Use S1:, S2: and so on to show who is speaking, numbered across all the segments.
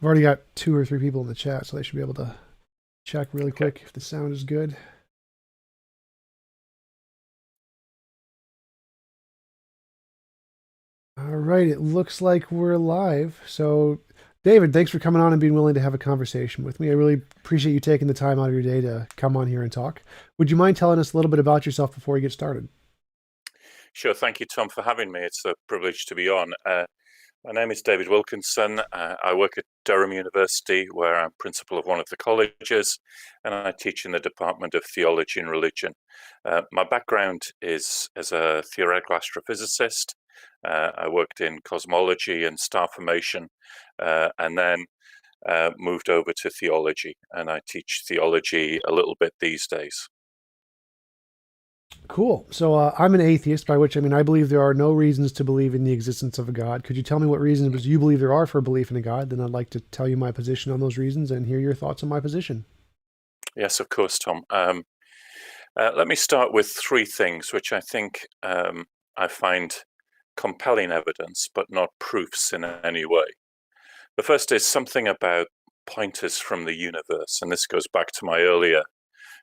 S1: I've already got 2 or 3 people in the chat, so they should be able to check really
S2: Okay.
S1: quick if the sound is good. All right, it looks like we're live. So, David, thanks for coming on and being willing to have a conversation with me. I really appreciate you taking the time out of your day to come on here and talk. Would you mind telling us a little bit about yourself before we get started?
S2: Sure. Thank you, Tom, for having me. It's a privilege to be on. My name is David Wilkinson. I work at Durham University, where I'm principal of one of the colleges, and I teach in the Department of Theology and Religion. My background is as a theoretical astrophysicist. I worked in cosmology and star formation, and then moved over to theology, and I teach theology a little bit these days.
S1: Cool. So, I'm an atheist, by which I mean I believe there are no reasons to believe in the existence of a God. Could you tell me what reasons you believe there are for belief in a God? Then I'd like to tell you my position on those reasons and hear your thoughts on my position.
S2: Yes, of course, Tom. Let me start with three things which I think I find compelling evidence, but not proofs in any way. The first is something about pointers from the universe, and this goes back to my earlier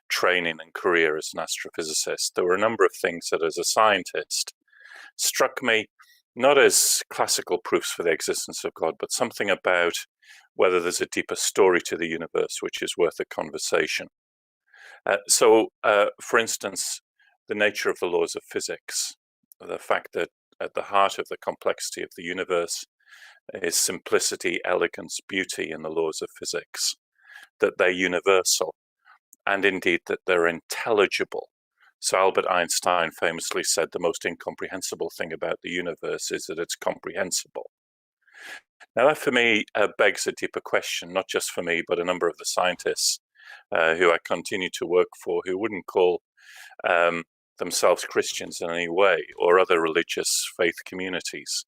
S2: training and career as an astrophysicist. There were a number of things that, as a scientist, struck me not as classical proofs for the existence of God, but something about whether there's a deeper story to the universe which is worth a conversation. For instance, the nature of the laws of physics, the fact that at the heart of the complexity of the universe is simplicity, elegance, beauty in the laws of physics, that they're universal, and indeed that they're intelligible. So Albert Einstein famously said the most incomprehensible thing about the universe is that it's comprehensible. Now, that for me begs a deeper question, not just for me, but a number of the scientists who I continue to work for, who wouldn't call um, themselves Christians in any way or other religious faith communities.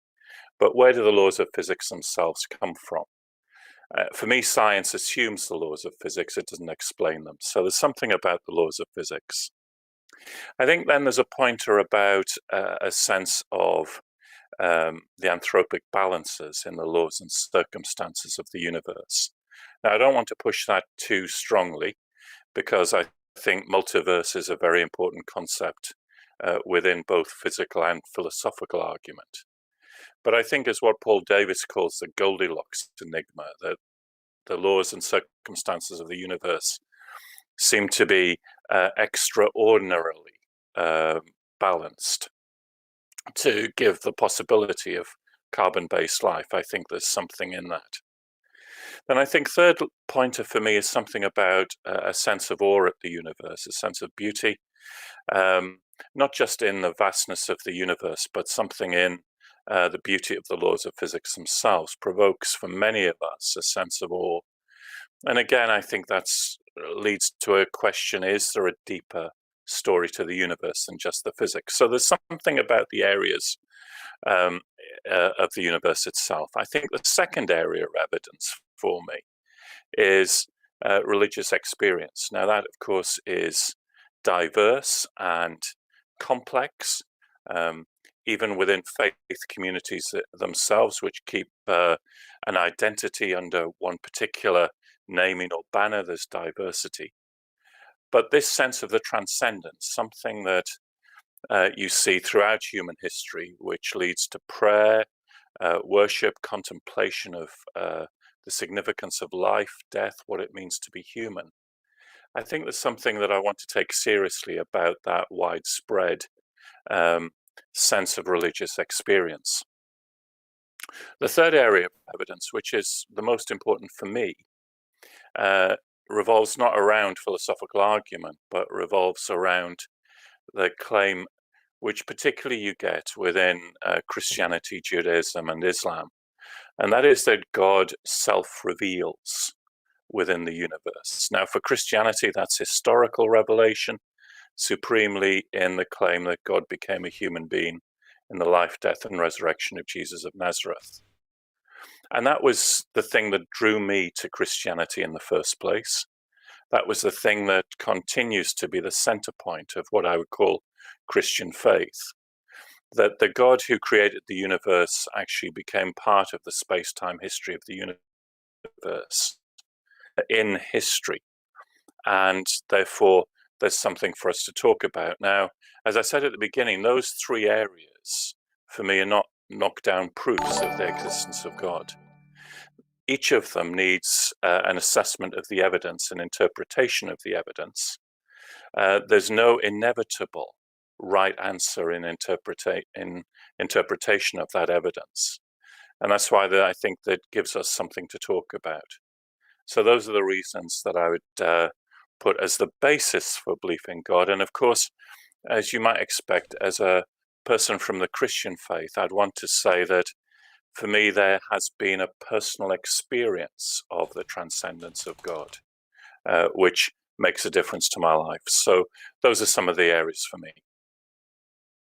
S2: But where do the laws of physics themselves come from? For me, science assumes the laws of physics, it doesn't explain them. So there's something about the laws of physics. I think then there's a pointer about a sense of the anthropic balances in the laws and circumstances of the universe. Now, I don't want to push that too strongly because I think multiverse is a very important concept within both physical and philosophical argument. But I think as what Paul Davies calls the Goldilocks enigma, that the laws and circumstances of the universe seem to be extraordinarily uh, balanced to give the possibility of carbon-based life. I think there's something in that. Then I think third pointer for me is something about a sense of awe at the universe, a sense of beauty, um, not just in the vastness of the universe, but something in the beauty of the laws of physics themselves provokes for many of us a sense of awe. And again, I think that's leads to a question: is there a deeper story to the universe than just the physics? So there's something about the areas um, of the universe itself. I think the second area of evidence for me is religious experience. Now, that, of course, is diverse and complex, um, even within faith communities themselves, which keep an identity under one particular naming or banner. There's diversity. But this sense of the transcendence, something that you see throughout human history, which leads to prayer, worship, contemplation of the significance of life, death, what it means to be human. I think there's something that I want to take seriously about that widespread um, sense of religious experience. The third area of evidence, which is the most important for me, uh, revolves not around philosophical argument, but revolves around the claim which particularly you get within Christianity, Judaism, and Islam, and that is that God self-reveals within the universe. Now, for Christianity, that's historical revelation, supremely in the claim that God became a human being in the life, death, and resurrection of Jesus of Nazareth. And that was the thing that drew me to Christianity in the first place. That was the thing that continues to be the center point of what I would call Christian faith. That the God who created the universe actually became part of the space-time history of the universe universe in history, and therefore there's something for us to talk about. Now, as I said at the beginning, those three areas for me are not knockdown proofs of the existence of God. Each of them needs an assessment of the evidence and interpretation of the evidence. There's no inevitable right answer in interpretation of that evidence. And that's why I think that gives us something to talk about. So those are the reasons that I would put as the basis for belief in God. And of course, as you might expect, as a person from the Christian faith, I'd want to say that for me, there has been a personal experience of the transcendence of God, which makes a difference to my life. So those are some of the areas for me.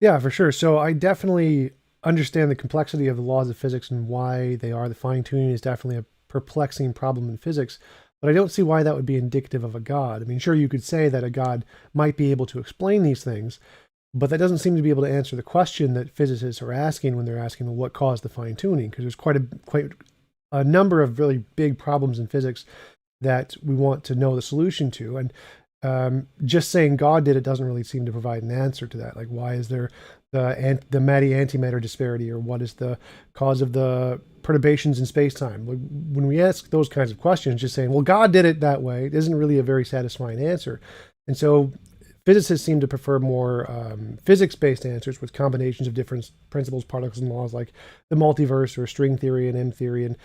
S1: Yeah, for sure. So I definitely understand the complexity of the laws of physics and why they are. The fine tuning is definitely a perplexing problem in physics, but I don't see why that would be indicative of a God. I mean, sure, you could say that a God might be able to explain these things, but that doesn't seem to be able to answer the question that physicists are asking when they're asking, well, what caused the fine tuning? Because there's quite a number of really big problems in physics that we want to know the solution to. And just saying God did it doesn't really seem to provide an answer to that. Like, why is there the matter-antimatter disparity, or what is the cause of the perturbations in space-time? When we ask those kinds of questions, just saying, well, God did it that way, isn't really a very satisfying answer. And so physicists seem to prefer more physics-based answers with combinations of different principles, particles, and laws, like the multiverse or string theory and M theory, and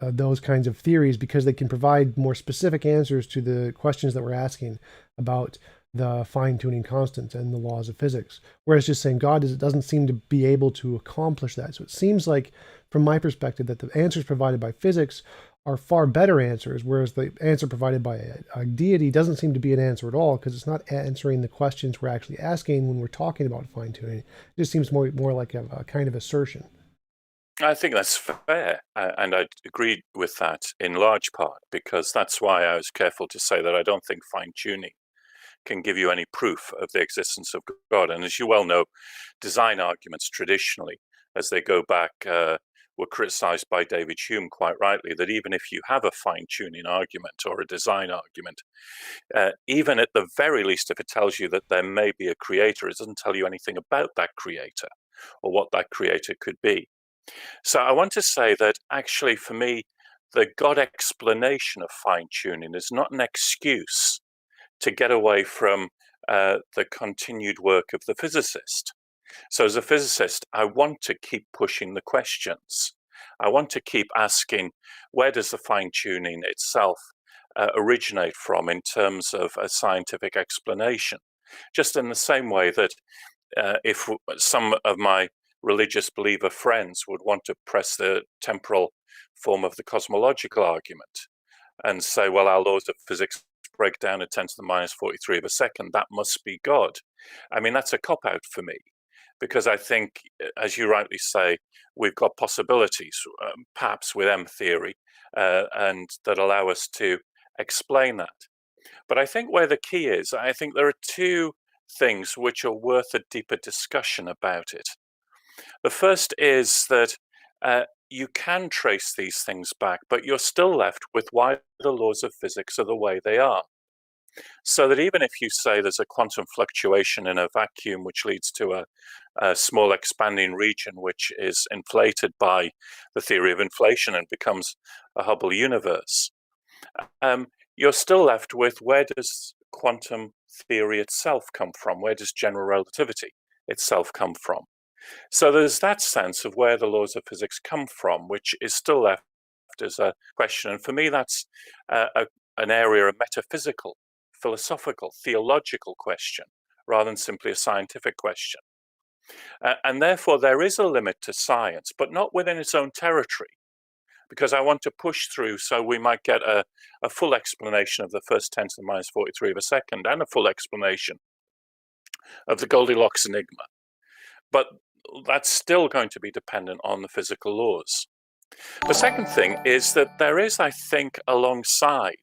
S1: those kinds of theories, because they can provide more specific answers to the questions that we're asking about the fine-tuning constants and the laws of physics. Whereas just saying God doesn't seem to be able to accomplish that. So it seems like, from my perspective, that the answers provided by physics are far better answers, whereas the answer provided by a deity doesn't seem to be an answer at all, because it's not answering the questions we're actually asking when we're talking about fine-tuning. It just seems more like a kind of assertion.
S2: I think that's fair, and I agree with that in large part, because that's why I was careful to say that I don't think fine-tuning can give you any proof of the existence of God. And as you well know, design arguments traditionally, as they go back, were criticized by David Hume quite rightly, that even if you have a fine-tuning argument or a design argument, even at the very least, if it tells you that there may be a creator, it doesn't tell you anything about that creator or what that creator could be. So I want to say that actually, for me, the God explanation of fine-tuning is not an excuse to get away from the continued work of the physicist. So as a physicist, I want to keep pushing the questions. I want to keep asking, where does the fine-tuning itself originate from in terms of a scientific explanation? Just in the same way that if some of my religious believer friends would want to press the temporal form of the cosmological argument and say, well, our laws of physics break down at 10 to the minus 43 of a second, that must be God. I mean, that's a cop-out for me, because I think, as you rightly say, we've got possibilities, perhaps with M theory, and that allow us to explain that. But I think where the key is, I think there are two things which are worth a deeper discussion about it. The first is that you can trace these things back, but you're still left with why the laws of physics are the way they are. So that even if you say there's a quantum fluctuation in a vacuum which leads to a small expanding region which is inflated by the theory of inflation and becomes a Hubble universe, you're still left with, where does quantum theory itself come from? Where does general relativity itself come from? So there's that sense of where the laws of physics come from, which is still left as a question. And for me, that's an area of metaphysical, philosophical, theological question, rather than simply a scientific question. And therefore, there is a limit to science, but not within its own territory, because I want to push through so we might get a full explanation of the first 10 to the minus 43 of a second, and a full explanation of the Goldilocks enigma. But that's still going to be dependent on the physical laws. The second thing is that there is, I think, alongside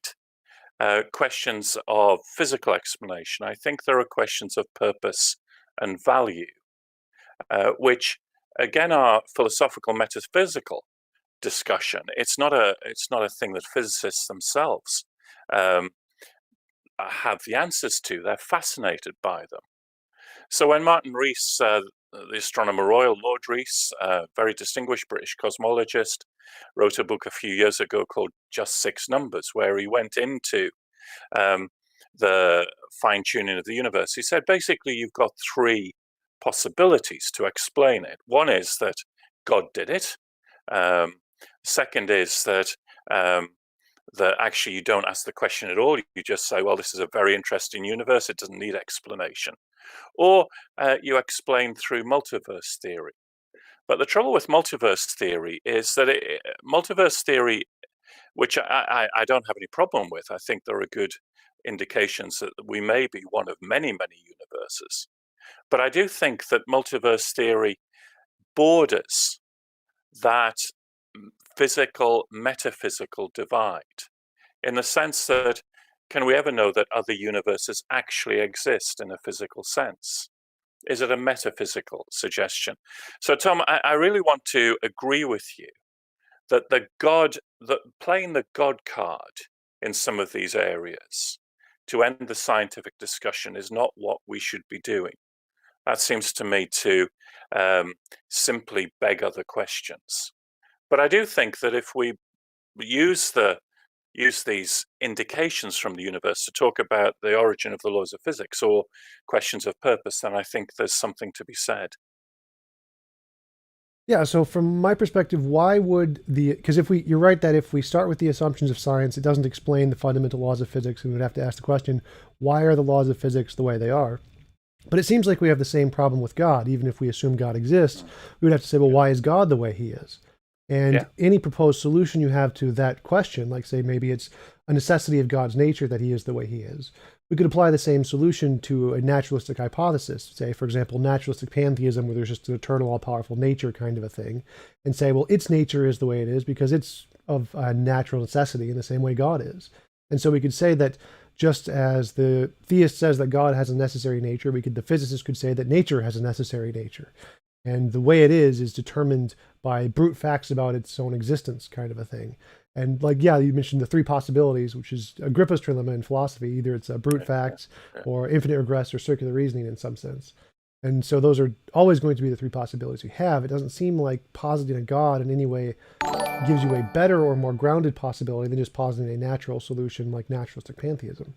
S2: questions of physical explanation, I think there are questions of purpose and value, which again are philosophical, metaphysical, discussion. It's not a thing that physicists themselves um, have the answers to. They're fascinated by them. So when Martin Rees, the Astronomer Royal, Lord Rees, very distinguished British cosmologist, wrote a book a few years ago called Just Six Numbers, where he went into the fine-tuning of the universe. He said, basically, you've got three possibilities to explain it. One is that God did it. Second is that that actually you don't ask the question at all. You just say, well, this is a very interesting universe. It doesn't need explanation. Or you explain through multiverse theory. But the trouble with multiverse theory is that multiverse theory, which I don't have any problem with, I think there are good indications that we may be one of many, many universes. But I do think that multiverse theory borders that physical, metaphysical divide, in the sense that can we ever know that other universes actually exist in a physical sense? Is it a metaphysical suggestion? So, Tom, I really want to agree with you that playing the God card in some of these areas to end the scientific discussion is not what we should be doing. That seems to me to simply beg other questions. But I do think that if we use these indications from the universe to talk about the origin of the laws of physics or questions of purpose, then I think there's something to be said.
S1: Yeah, so from my perspective, why would because you're right that if we start with the assumptions of science, it doesn't explain the fundamental laws of physics, and we would have to ask the question, why are the laws of physics the way they are? But it seems like we have the same problem with God. Even if we assume God exists, we would have to say, well, why is God the way he is? And
S2: Yeah,
S1: any proposed solution you have to that question, like say maybe it's a necessity of God's nature that he is the way he is, we could apply the same solution to a naturalistic hypothesis, say, for example, naturalistic pantheism, where there's just an eternal, all-powerful nature kind of a thing, and say, well, its nature is the way it is because it's of a natural necessity in the same way God is. And so we could say that just as the theist says that God has a necessary nature, the physicist could say that nature has a necessary nature. And the way it is determined by brute facts about its own existence, kind of a thing. And like, yeah, you mentioned the three possibilities, which is Agrippa's trilemma in philosophy. Either it's a brute
S2: yeah,
S1: facts
S2: yeah.
S1: or infinite regress or circular reasoning in some sense. And so those are always going to be the three possibilities we have. It doesn't seem like positing a God in any way gives you a better or more grounded possibility than just positing a natural solution like naturalistic pantheism.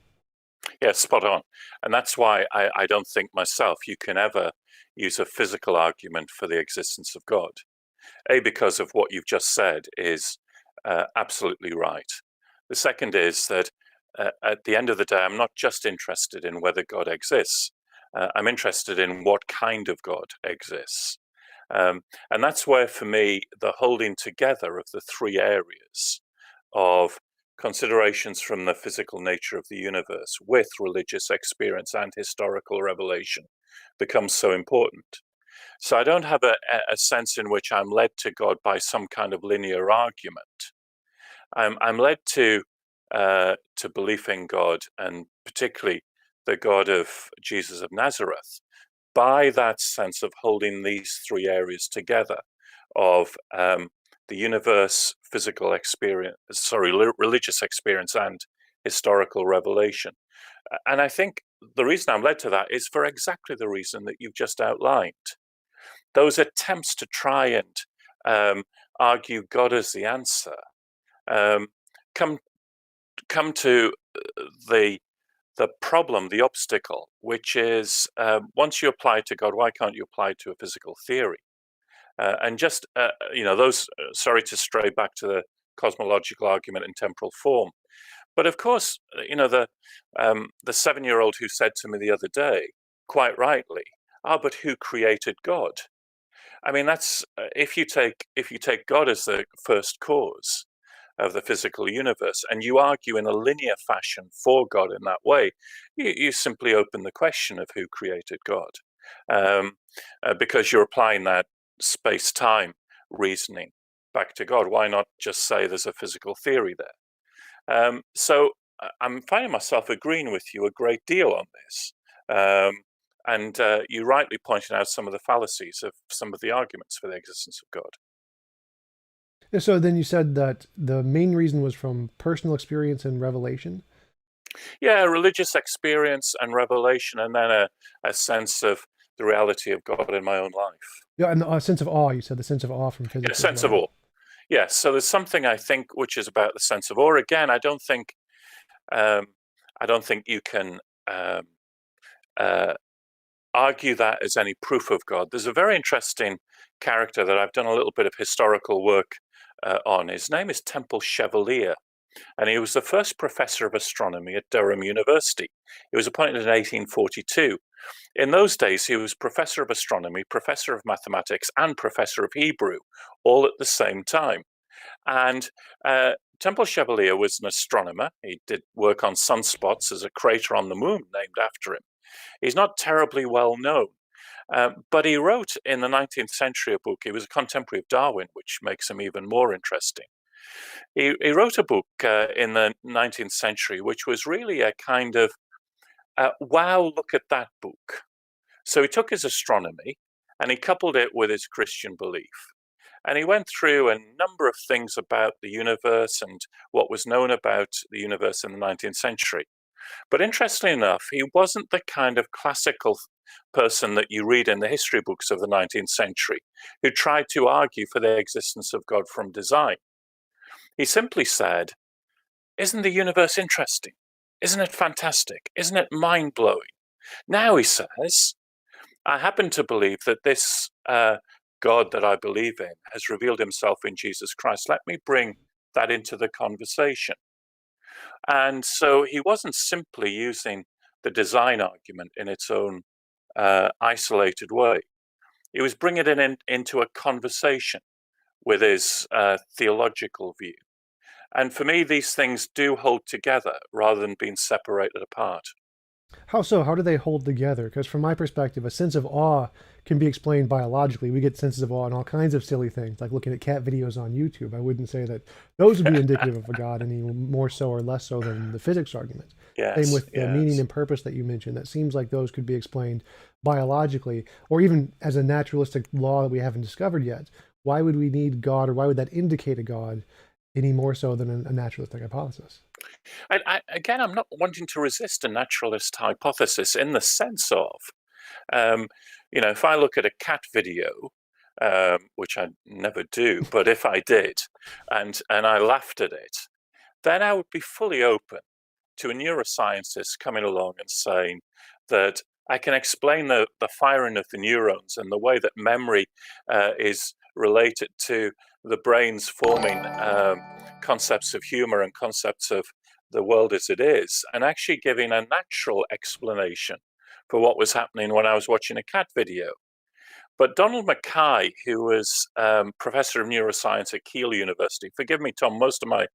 S2: Yeah, spot on. And that's why I don't think myself you can ever use a physical argument for the existence of God. A, because of what you've just said is absolutely right. The second is that at the end of the day, I'm not just interested in whether God exists. I'm interested in what kind of God exists. And that's where, for me, the holding together of the three areas of considerations from the physical nature of the universe with religious experience and historical revelation becomes so important. So I don't have a sense in which I'm led to God by some kind of linear argument. I'm led to belief in God, and particularly the God of Jesus of Nazareth, by that sense of holding these three areas together of the universe, physical experience, religious experience, and historical revelation. And I think the reason I'm led to that is for exactly the reason that you've just outlined. Those attempts to try and argue God as the answer um, come to the problem, the obstacle, which is once you apply it to God, why can't you apply it to a physical theory? And just those. Sorry to stray back to the cosmological argument in temporal form, but of course, the 7-year-old who said to me the other day, quite rightly, but who created God? I mean, that's if you take God as the first cause of the physical universe, and you argue in a linear fashion for God in that way, you simply open the question of who created God, um, because you're applying that space-time reasoning back to God. Why not just say there's a physical theory there? So I'm finding myself agreeing with you a great deal on this. And you rightly pointed out some of the fallacies of some of the arguments for the existence of God.
S1: Yeah, so then you said that the main reason was from personal experience and revelation.
S2: Yeah, religious experience and revelation, and then a sense of the reality of God in my own life.
S1: Yeah, and a sense of awe. You said the sense of awe from
S2: Yeah,
S1: physics as
S2: sense of
S1: well.
S2: awe. Yes, so there's something I think which is about the sense of awe. Again, um, I don't think you can um, uh, argue that as any proof of God. There's a very interesting character that I've done a little bit of historical work on. His name is Temple Chevalier, and he was the first professor of astronomy at Durham University. He was appointed in 1842. In those days, he was professor of astronomy, professor of mathematics, and professor of Hebrew, all at the same time. And Temple Chevalier was an astronomer. He did work on sunspots. There's a crater on the moon named after him. He's not terribly well known, but he wrote in the 19th century a book. He was a contemporary of Darwin, which makes him even more interesting. He wrote a book in the 19th century, which was really a kind of, wow, look at that book. So he took his astronomy and he coupled it with his Christian belief. And he went through a number of things about the universe and what was known about the universe in the 19th century. But interestingly enough, he wasn't the kind of classical person that you read in the history books of the 19th century who tried to argue for the existence of God from design. He simply said, isn't the universe interesting? Isn't it fantastic? Isn't it mind blowing? Now, he says, I happen to believe that this God that I believe in has revealed himself in Jesus Christ. Let me bring that into the conversation. And so he wasn't simply using the design argument in its own isolated way. He was bringing it into a conversation with his theological view. And for me, these things do hold together rather than being separated apart.
S1: How so? How do they hold together? Because from my perspective, a sense of awe can be explained biologically. We get senses of awe in all kinds of silly things, like looking at cat videos on YouTube. I wouldn't say that those would be indicative of a God any more so or less so than the physics argument. Same
S2: Yes,
S1: with the meaning
S2: yes.
S1: and purpose that you mentioned. That seems like those could be explained biologically, or even as a naturalistic law that we haven't discovered yet. Why would we need God, or why would that indicate a God any more so than a naturalistic hypothesis?
S2: Again, I'm not wanting to resist a naturalist hypothesis in the sense of, um, if I look at a cat video, which I never do, but if I did, and I laughed at it, then I would be fully open to a neuroscientist coming along and saying that I can explain the firing of the neurons and the way that memory is related to the brain's forming concepts of humor and concepts of the world as it is, and actually giving a natural explanation for what was happening when I was watching a cat video. But Donald Mackay, who was professor of neuroscience at Keele University, forgive me, Tom, most of my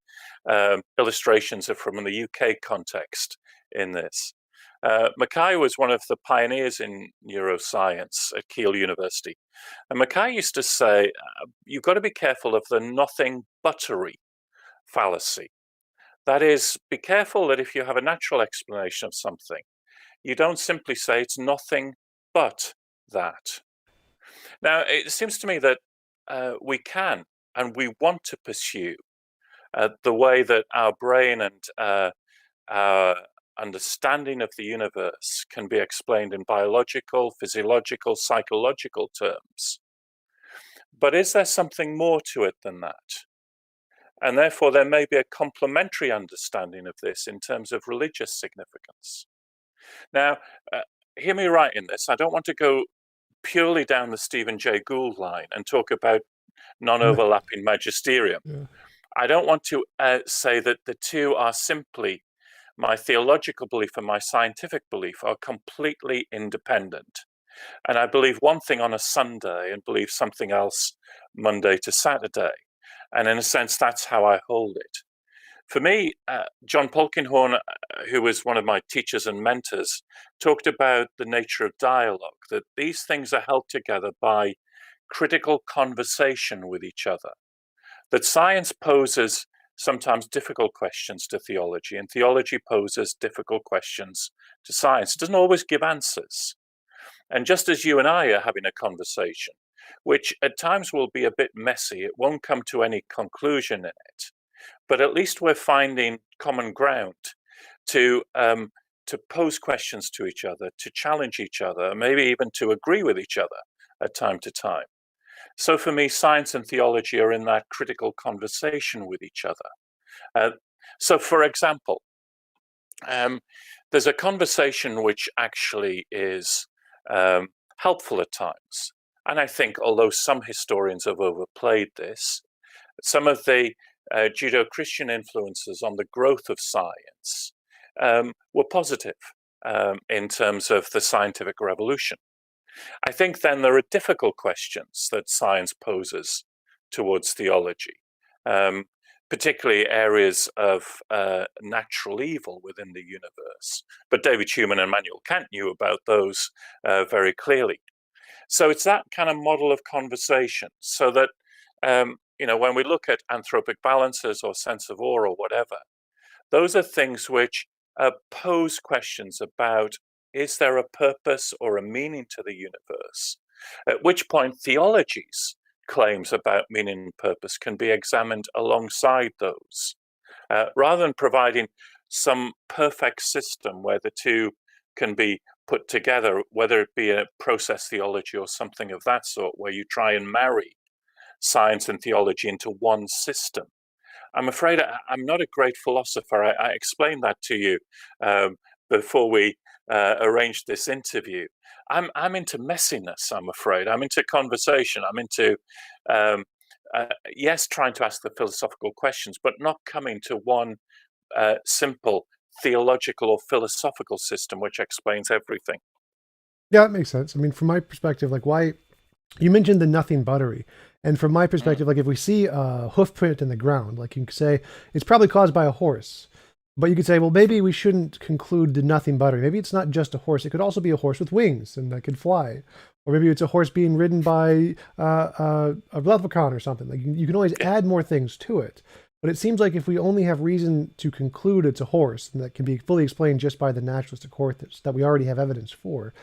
S2: illustrations are from the UK context in this. Mackay was one of the pioneers in neuroscience at Keele University. And Mackay used to say, you've got to be careful of the nothing buttery fallacy. That is, be careful that if you have a natural explanation of something, you don't simply say it's nothing but that. Now, it seems to me that we can and we want to pursue the way that our brain and our understanding of the universe can be explained in biological, physiological, psychological terms. But is there something more to it than that? And therefore, there may be a complementary understanding of this in terms of religious significance. Now, uh, hear me right in this. I don't want to go purely down the Stephen Jay Gould line and talk about
S1: Right.
S2: non-overlapping magisterium.
S1: Yeah.
S2: I don't want to say that the two are simply my theological belief and my scientific belief are completely independent. And I believe one thing on a Sunday and believe something else Monday to Saturday. And in a sense, that's how I hold it. For me, John Polkinghorne, who was one of my teachers and mentors, talked about the nature of dialogue, that these things are held together by critical conversation with each other, that science poses sometimes difficult questions to theology, and theology poses difficult questions to science. It doesn't always give answers. And just as you and I are having a conversation, which at times will be a bit messy. It won't come to any conclusion in it, but at least we're finding common ground to pose questions to each other, to challenge each other, maybe even to agree with each other at time to time. So for me, science and theology are in that critical conversation with each other. So for example, there's a conversation which actually is helpful at times. And I think, although some historians have overplayed this, some of the Judeo-Christian influences on the growth of science were positive in terms of the scientific revolution. I think then there are difficult questions that science poses towards theology, particularly areas of natural evil within the universe. But David Hume and Immanuel Kant knew about those very clearly. So it's that kind of model of conversation, so that when we look at anthropic balances or sense of awe or whatever, those are things which pose questions about, is there a purpose or a meaning to the universe? At which point theology's claims about meaning and purpose can be examined alongside those, rather than providing some perfect system where the two can be put together, whether it be a process theology or something of that sort, where you try and marry science and theology into one system. I'm afraid I'm not a great philosopher. I explained that to you before we arranged this interview. I'm into messiness, I'm afraid. I'm into conversation. I'm into, yes, trying to ask the philosophical questions, but not coming to one simple theological or philosophical system which explains everything.
S1: Yeah, that makes sense. I mean, from my perspective, like why you mentioned the nothing buttery. And from my perspective, like if we see a hoof print in the ground, like you could say it's probably caused by a horse. But you could say, well, maybe we shouldn't conclude the nothing buttery. Maybe it's not just a horse. It could also be a horse with wings and that could fly. Or maybe it's a horse being ridden by a leprechaun or something. Like you can always add more things to it. But it seems like if we only have reason to conclude it's a horse, and that can be fully explained just by the naturalistic corpus that we already have evidence for,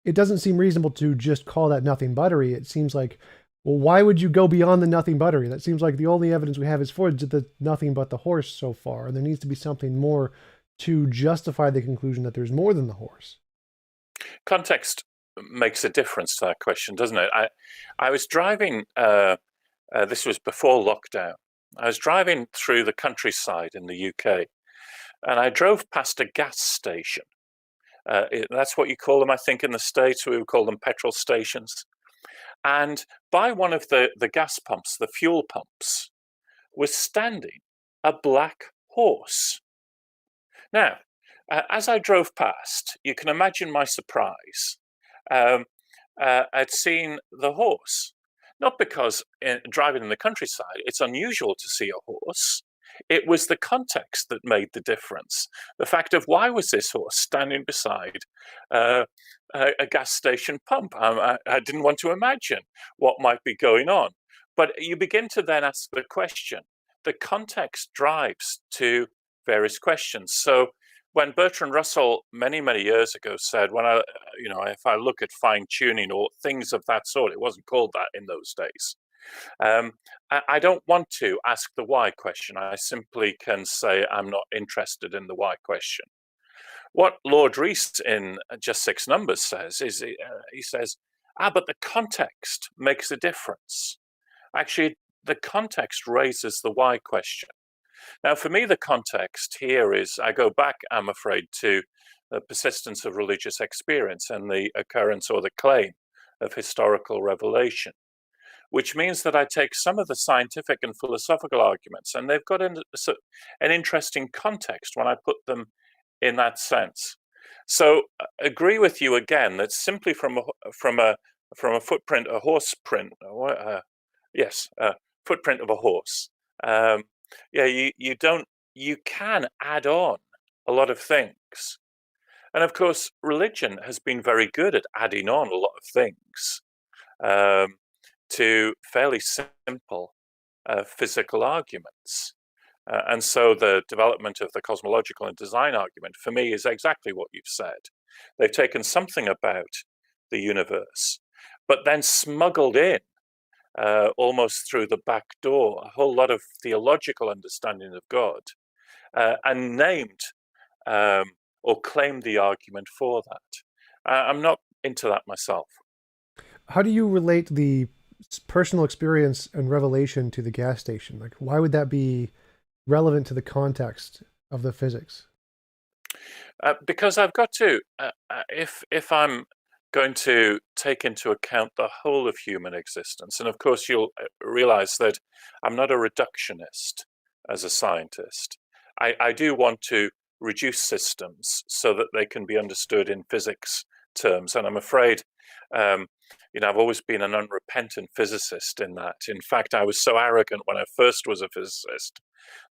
S1: it doesn't seem reasonable to just call that nothing buttery. It seems like, well, why would you go beyond the nothing buttery? That seems like the only evidence we have is for the nothing but the horse so far. And there needs to be something more to justify the conclusion that there's more than the horse.
S2: Context makes a difference to that question, doesn't it? I was driving, this was before lockdown. I was driving through the countryside in the UK, and I drove past a gas station. That's what you call them, I think, in the States. We would call them petrol stations. And by one of the gas pumps, the fuel pumps, was standing a black horse. Now, as I drove past, you can imagine my surprise at seeing the horse. Not because driving in the countryside, it's unusual to see a horse. It was the context that made the difference. The fact of why was this horse standing beside a gas station pump? I didn't want to imagine what might be going on. But you begin to then ask the question. The context drives to various questions. So when Bertrand Russell many, many years ago said, if I look at fine tuning or things of that sort, it wasn't called that in those days. I don't want to ask the why question. I simply can say I'm not interested in the why question. What Lord Rees in Just Six Numbers says is he says, but the context makes a difference. Actually, the context raises the why question. Now, for me, the context here is, I go back, I'm afraid, to the persistence of religious experience and the occurrence or the claim of historical revelation, which means that I take some of the scientific and philosophical arguments, and they've got an interesting context when I put them in that sense. So agree with you again that simply from a footprint, a horse print, footprint of a horse. You can add on a lot of things. And of course, religion has been very good at adding on a lot of things to fairly simple physical arguments. And so the development of the cosmological and design argument, for me, is exactly what you've said. They've taken something about the universe, but then smuggled in almost through the back door a whole lot of theological understanding of God, and named or claimed the argument for that. I'm not into that myself.
S1: How do you relate the personal experience and revelation to the gas station? Like, why would that be relevant to the context of the physics?
S2: Because I've got to, if I'm going to take into account the whole of human existence, and of course you'll realize that I'm not a reductionist as a scientist. I do want to reduce systems so that they can be understood in physics terms, and I'm afraid, um, I've always been an unrepentant physicist in that. In fact, I was so arrogant when I first was a physicist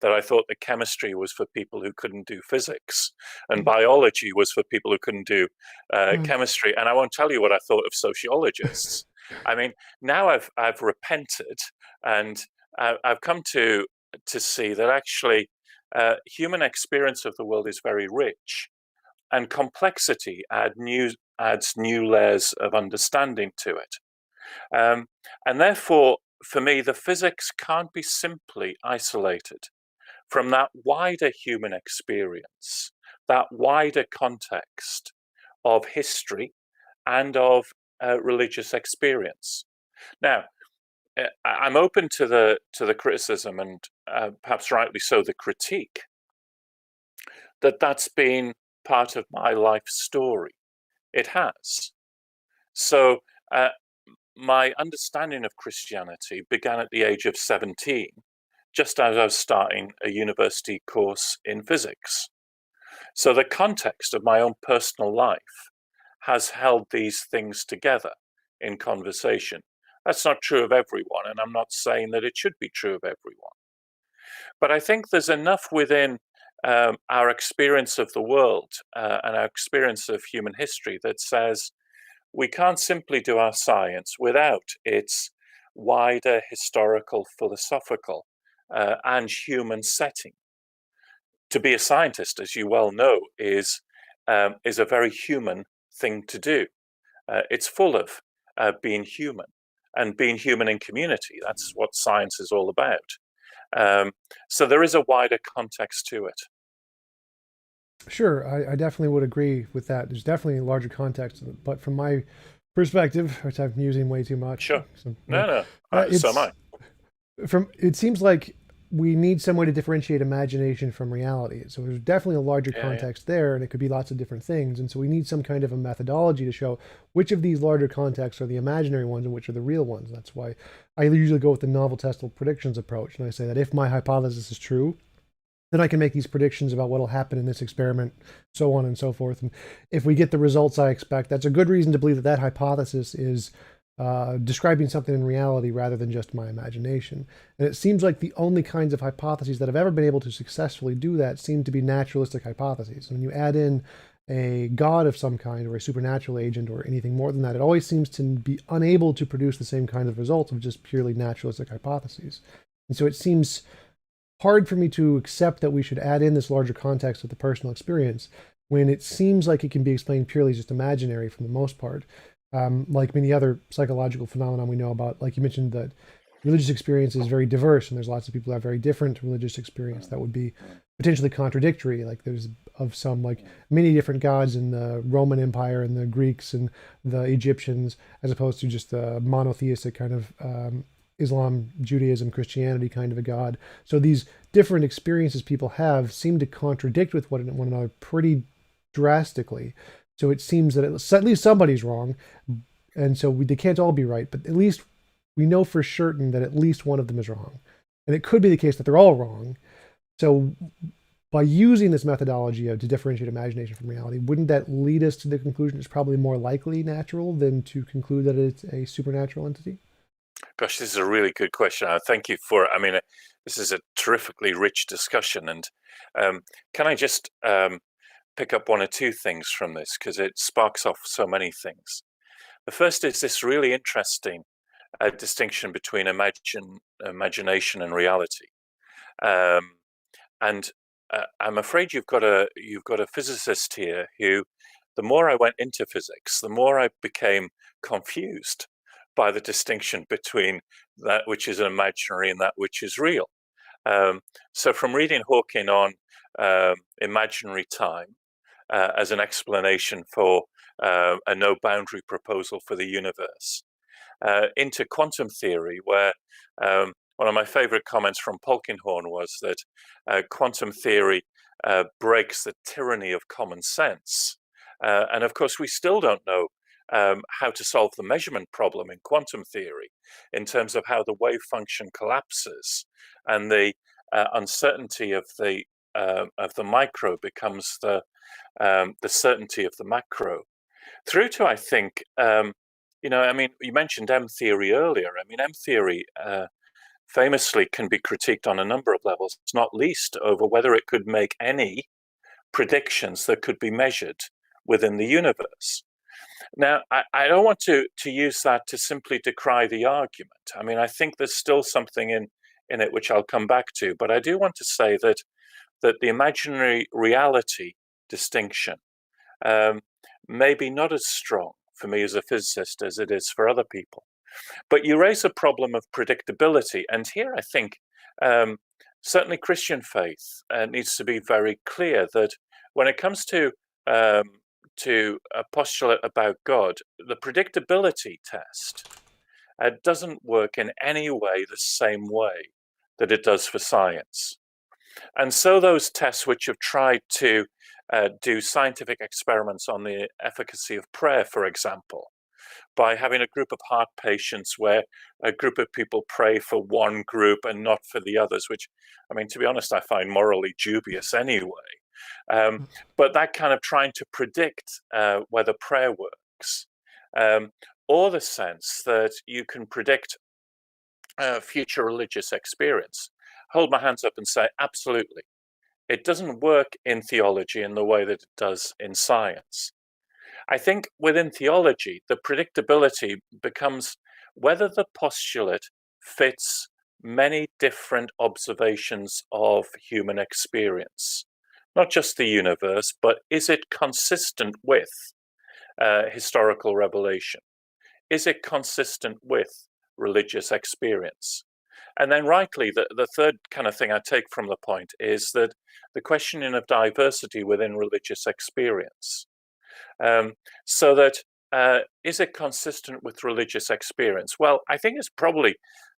S2: that I thought that chemistry was for people who couldn't do physics, and biology was for people who couldn't do
S1: Mm.
S2: chemistry. And I won't tell you what I thought of sociologists. I mean, now I've repented, and I've come to see that actually human experience of the world is very rich, and complexity adds new layers of understanding to it. And therefore, for me, the physics can't be simply isolated from that wider human experience, that wider context of history and of religious experience. Now, I'm open to the criticism, and perhaps rightly so, the critique that that's been part of my life story. It has. So my understanding of Christianity began at the age of 17, just as I was starting a university course in physics. So the context of my own personal life has held these things together in conversation. That's not true of everyone, and I'm not saying that it should be true of everyone. But I think there's enough within our experience of the world and our experience of human history that says we can't simply do our science without its wider historical, philosophical, and human setting. To be a scientist, as you well know, is a very human thing to do. It's full of being human and being human in community. That's what science is all about. So there is a wider context to it.
S1: Sure, I definitely would agree with that. There's definitely a larger context, but from my perspective, which I'm using way too much,
S2: Sure.
S1: so,
S2: No, no. So am
S1: it's
S2: I.
S1: from. It seems like we need some way to differentiate imagination from reality. So there's definitely a larger
S2: Yeah, yeah.
S1: context there, and it could be lots of different things. And so we need some kind of a methodology to show which of these larger contexts are the imaginary ones and which are the real ones. That's why I usually go with the novel testable predictions approach, and I say that if my hypothesis is true, then I can make these predictions about what will happen in this experiment, so on and so forth. And if we get the results I expect, that's a good reason to believe that that hypothesis is describing something in reality rather than just my imagination. And it seems like the only kinds of hypotheses that have ever been able to successfully do that seem to be naturalistic hypotheses. And when you add in a god of some kind or a supernatural agent or anything more than that, it always seems to be unable to produce the same kind of results of just purely naturalistic hypotheses. And so it seems hard for me to accept that we should add in this larger context of the personal experience when it seems like it can be explained purely just imaginary for the most part. Like many other psychological phenomena we know about, like you mentioned, that religious experience is very diverse, and there's lots of people who have very different religious experience that would be potentially contradictory. Like there's of some like many different gods in the Roman Empire and the Greeks and the Egyptians, as opposed to just the monotheistic kind of Islam, Judaism, Christianity kind of a God. So these different experiences people have seem to contradict with one another pretty drastically. So it seems that at least somebody's wrong, and so they can't all be right. But at least we know for certain that at least one of them is wrong, and it could be the case that they're all wrong. So by using this methodology to differentiate imagination from reality, wouldn't that lead us to the conclusion it's probably more likely natural than to conclude that it's a supernatural entity?
S2: Gosh, this is a really good question. Thank you for it. I mean, this is a terrifically rich discussion. And can I just pick up one or two things from this because it sparks off so many things. The first is this really interesting distinction between imagination and reality. Um, and I'm afraid you've got a physicist here who, the more I went into physics, the more I became confused by the distinction between that which is imaginary and that which is real. So from reading Hawking on imaginary time as an explanation for a no boundary proposal for the universe, into quantum theory, where one of my favorite comments from Polkinghorne was that quantum theory breaks the tyranny of common sense. And of course, we still don't know how to solve the measurement problem in quantum theory in terms of how the wave function collapses and the uncertainty of the micro becomes the certainty of the macro. Through to, I think, I mean, you mentioned M theory earlier. I mean, M theory famously can be critiqued on a number of levels, not least over whether it could make any predictions that could be measured within the universe. Now, I don't want to use that to simply decry the argument. I mean, I think there's still something in it which I'll come back to, but I do want to say that the imaginary reality distinction maybe not as strong for me as a physicist as it is for other people. But you raise a problem of predictability. And here I think certainly Christian faith needs to be very clear that when it comes to a postulate about God, the predictability test doesn't work in any way the same way that it does for science. And so those tests which have tried to do scientific experiments on the efficacy of prayer, for example, by having a group of heart patients where a group of people pray for one group and not for the others, which, I mean, to be honest, I find morally dubious anyway. But that kind of trying to predict whether prayer works, or the sense that you can predict future religious experience. Hold my hands up and say, absolutely. It doesn't work in theology in the way that it does in science. I think within theology, the predictability becomes whether the postulate fits many different observations of human experience, not just the universe, but is it consistent with historical revelation? Is it consistent with religious experience? And then rightly, the third kind of thing I take from the point is that the questioning of diversity within religious experience. So that is it consistent with religious experience? Well, I think it's probably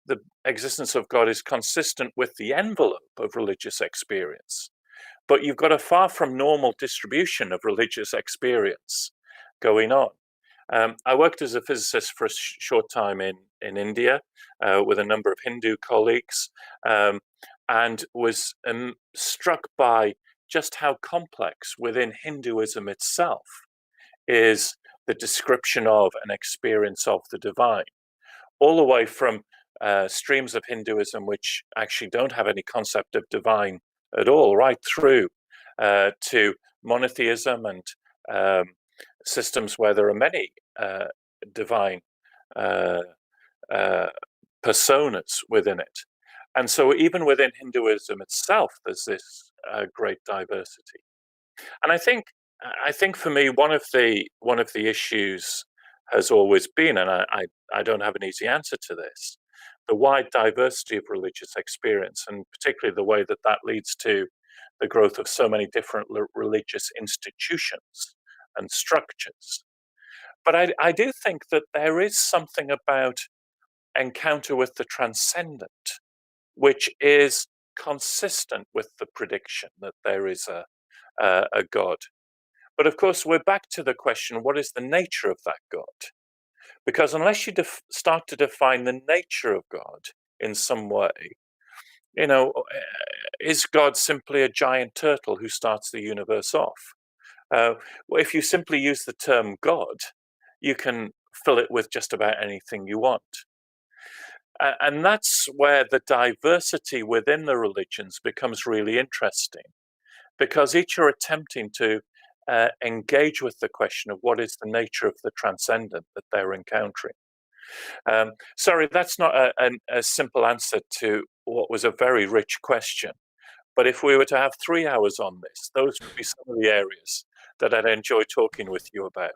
S2: the existence of God is consistent with the envelope of religious experience. But you've got a far from normal distribution of religious experience going on. I worked as a physicist for a short time in India with a number of Hindu colleagues, and was struck by just how complex within Hinduism itself is the description of an experience of the divine, all the way from streams of Hinduism which actually don't have any concept of divine at all, right through to monotheism and systems where there are many divine personas within it. And so even within Hinduism itself, there's this great diversity. And I think for me, one of the issues has always been, and I don't have an easy answer to this, the wide diversity of religious experience, and particularly the way that that leads to the growth of so many different religious institutions and structures. But I do think that there is something about encounter with the transcendent, which is consistent with the prediction that there is a God. But of course, we're back to the question, what is the nature of that God? Because unless you start to define the nature of God in some way, is God simply a giant turtle who starts the universe off? Well, if you simply use the term God, you can fill it with just about anything you want. And that's where the diversity within the religions becomes really interesting, because each are attempting to engage with the question of what is the nature of the transcendent that they're encountering. Sorry, that's not a simple answer to what was a very rich question. But if we were to have 3 hours on this, those would be some of the areas that I'd enjoy talking with you about.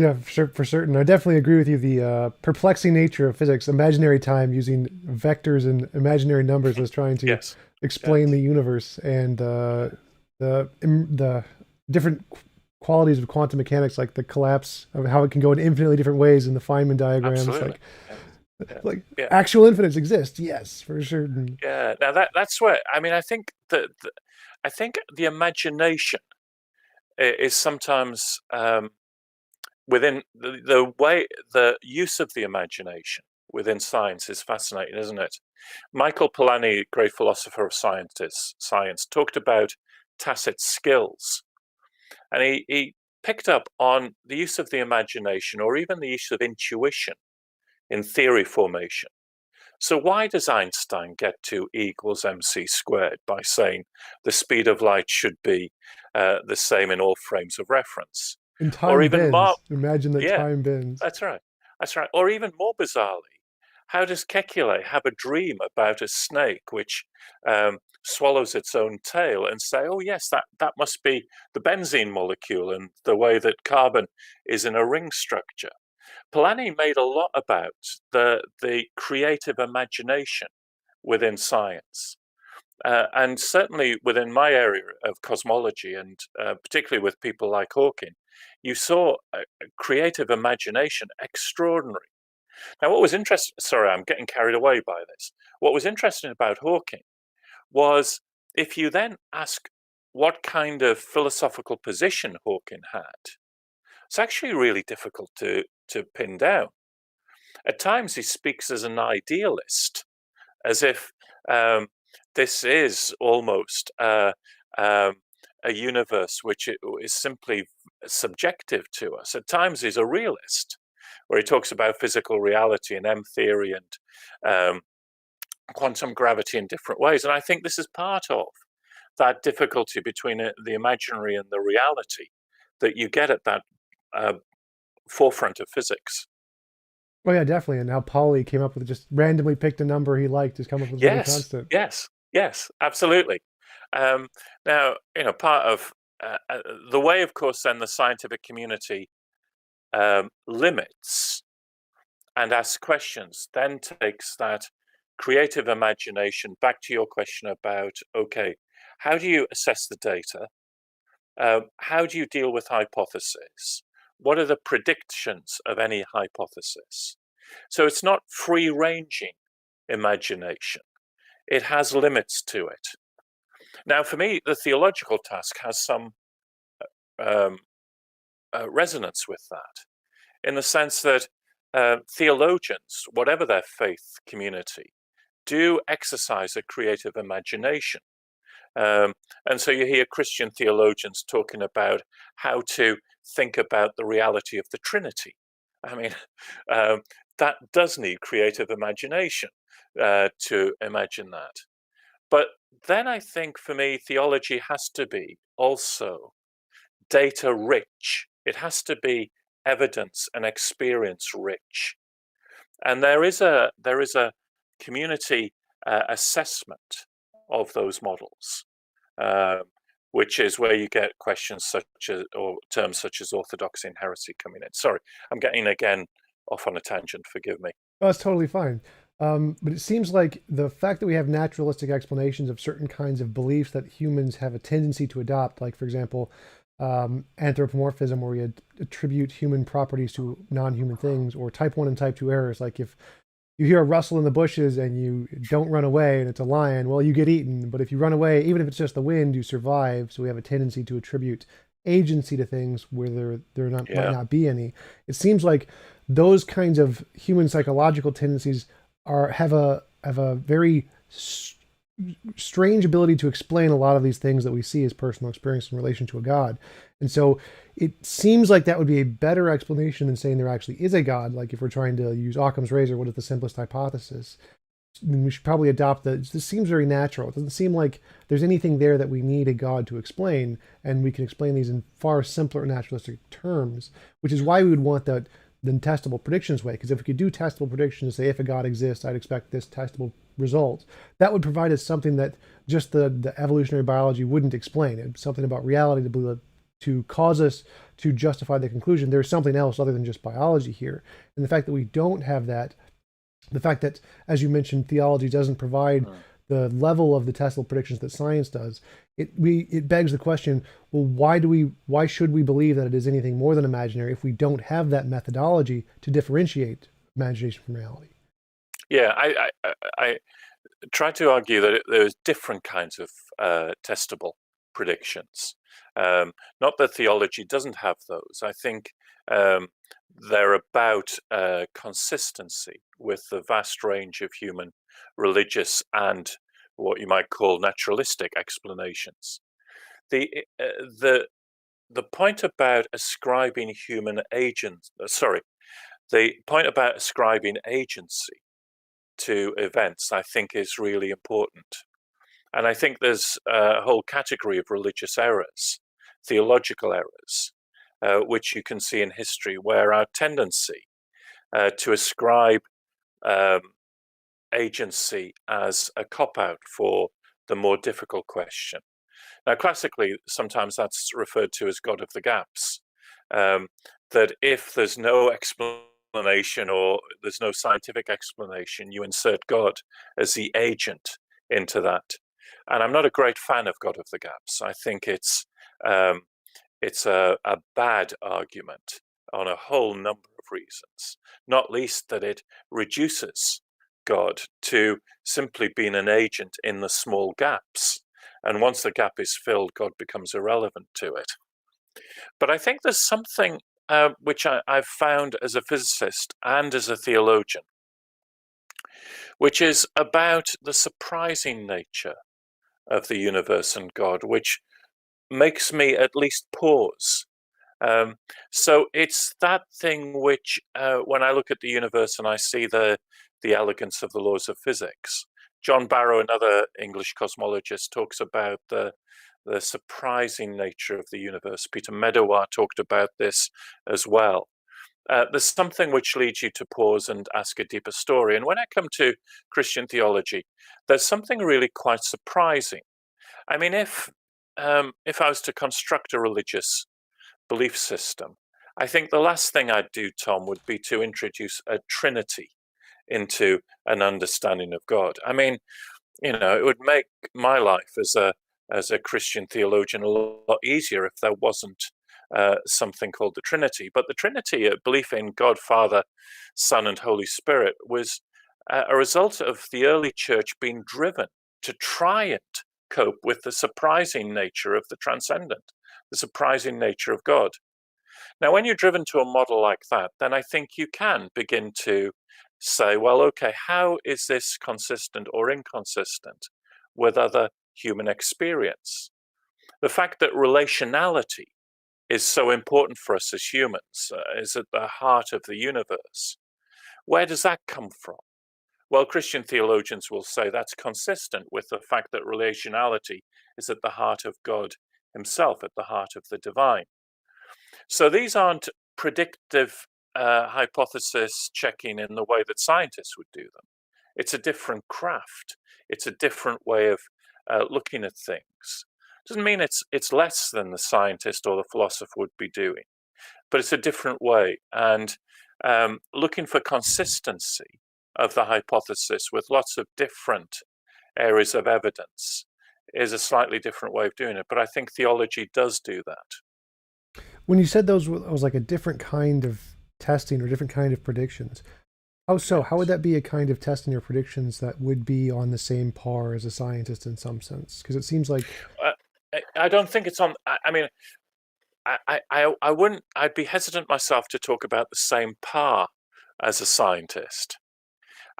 S1: Yeah, for certain. I definitely agree with you. The perplexing nature of physics, imaginary time using vectors and imaginary numbers as trying to
S2: Yes,
S1: explain
S2: yes,
S1: the universe, and
S2: yeah,
S1: the different qualities of quantum mechanics, like the collapse of how it can go in infinitely different ways in the Feynman diagrams.
S2: absolutely. Yes, yeah,
S1: Like
S2: yeah,
S1: actual infinites exist, yes, for certain.
S2: yeah. Now that's where I mean, I think that I think the imagination is sometimes within the way the use of the imagination within science is fascinating, isn't it? Michael Polanyi, great philosopher of science, talked about tacit skills, and he picked up on the use of the imagination or even the use of intuition in theory formation. So why does Einstein get to E equals mc squared by saying the speed of light should be the same in all frames of reference?
S1: And
S2: Or
S1: time
S2: even more,
S1: bends. Imagine that
S2: yeah,
S1: time bends.
S2: that's right. That's right. Or even more bizarrely, how does Kekule have a dream about a snake which swallows its own tail and say, oh, yes, that must be the benzene molecule and the way that carbon is in a ring structure? Polanyi made a lot about the creative imagination within science. And certainly within my area of cosmology, and particularly with people like Hawking, you saw a creative imagination extraordinary. Now, what was interesting, sorry, I'm getting carried away by this. What was interesting about Hawking was if you then ask what kind of philosophical position Hawking had, it's actually really difficult to pin down. At times, he speaks as an idealist, as if this is almost a universe which is simply subjective to us. At times, he's a realist, where he talks about physical reality and M theory and um, quantum gravity in different ways. And I think this is part of that difficulty between the imaginary and the reality that you get at that uh, forefront of physics.
S1: Oh yeah, definitely. And how Pauli came up with just randomly picked a number he liked to come up with a little
S2: Yes,
S1: constant.
S2: yes, yes, absolutely. Um, now, part of the way, of course, then the scientific community limits and asks questions, then takes that creative imagination back to your question about, okay, how do you assess the data? How do you deal with hypotheses? What are the predictions of any hypothesis? So it's not free ranging imagination, it has limits to it. Now, for me, the theological task has some um, resonance with that, in the sense that theologians, whatever their faith community, do exercise a creative imagination. Um, and so you hear Christian theologians talking about how to think about the reality of the Trinity. I mean, um, that does need creative imagination to imagine that. But then I think for me, theology has to be also data rich. It has to be evidence and experience rich. And there is a community assessment of those models, uh, which is where you get questions such as or terms such as orthodoxy and heresy coming in. Sorry, I'm getting again off on a tangent. Forgive me.
S1: Oh, that's totally fine. But it seems like the fact that we have naturalistic explanations of certain kinds of beliefs that humans have a tendency to adopt, like, for example, anthropomorphism, where we attribute human properties to non-human things, or type 1 and type 2 errors, like if you hear a rustle in the bushes and you don't run away and it's a lion, well, you get eaten. But if you run away, even if it's just the wind, you survive. So we have a tendency to attribute agency to things where there not might
S2: Yeah,
S1: not be any. It seems like those kinds of human psychological tendencies have a very strange ability to explain a lot of these things that we see as personal experience in relation to a god. And so it seems like that would be a better explanation than saying there actually is a god. Like if we're trying to use Occam's razor, what is the simplest hypothesis? I mean, we should probably adopt that. This seems very natural. It doesn't seem like there's anything there that we need a god to explain, and we can explain these in far simpler naturalistic terms, which is why we would want that than testable predictions way. Because if we could do testable predictions, say if a god exists, I'd expect this testable result. That would provide us something that just the evolutionary biology wouldn't explain. It's something about reality to to cause us to justify the conclusion there's something else other than just biology here. And the fact that we don't have that, the fact that, as you mentioned, theology doesn't provide the level of the testable predictions that science does, it begs the question, well, why should we believe that it is anything more than imaginary if we don't have that methodology to differentiate imagination from reality?
S2: Yeah, I try to argue that there's different kinds of testable predictions. Not that theology doesn't have those. I think they're about consistency with the vast range of human religious and what you might call naturalistic explanations. The the point about ascribing human agents, the point about ascribing agency to events, I think, is really important. And I think there's a whole category of religious errors, theological errors, which you can see in history, where our tendency to ascribe um, agency as a cop out for the more difficult question. Now, classically, sometimes that's referred to as God of the gaps. That if there's no explanation or there's no scientific explanation, you insert God as the agent into that. And I'm not a great fan of God of the gaps. I think it's a bad argument on a whole number of reasons, not least that it reduces God to simply being an agent in the small gaps. And once the gap is filled, God becomes irrelevant to it. But I think there's something which I've found as a physicist and as a theologian, which is about the surprising nature of the universe and God, which makes me at least pause. So it's that thing which, when I look at the universe and I see the elegance of the laws of physics, John Barrow, another English cosmologist, talks about the surprising nature of the universe. Peter Medawar talked about this as well. There's something which leads you to pause and ask a deeper story. And when I come to Christian theology, there's something really quite surprising. I mean, if I was to construct a religious belief system, I think the last thing I'd do, Tom, would be to introduce a trinity into an understanding of God. I mean, it would make my life as a Christian theologian a lot easier if there wasn't something called the Trinity. But the Trinity, a belief in God, Father, Son, and Holy Spirit, was a result of the early church being driven to try and cope with the surprising nature of the transcendent, the surprising nature of God. Now, when you're driven to a model like that, then I think you can begin to say, well, okay, how is this consistent or inconsistent with other human experience? The fact that relationality is so important for us as humans, is at the heart of the universe. Where does that come from? Well, Christian theologians will say that's consistent with the fact that relationality is at the heart of God himself, at the heart of the divine. So these aren't predictive hypothesis checking in the way that scientists would do them. It's a different craft. It's a different way of looking at things. Doesn't mean it's less than the scientist or the philosopher would be doing, but it's a different way. And looking for consistency of the hypothesis with lots of different areas of evidence is a slightly different way of doing it. But I think theology does do that.
S1: When you said those was like a different kind of testing or different kind of predictions, how so? How would that be a kind of testing or predictions that would be on the same par as a scientist in some sense? Because it seems like
S2: I don't think it's on. I mean, I wouldn't. I'd be hesitant myself to talk about the same par as a scientist.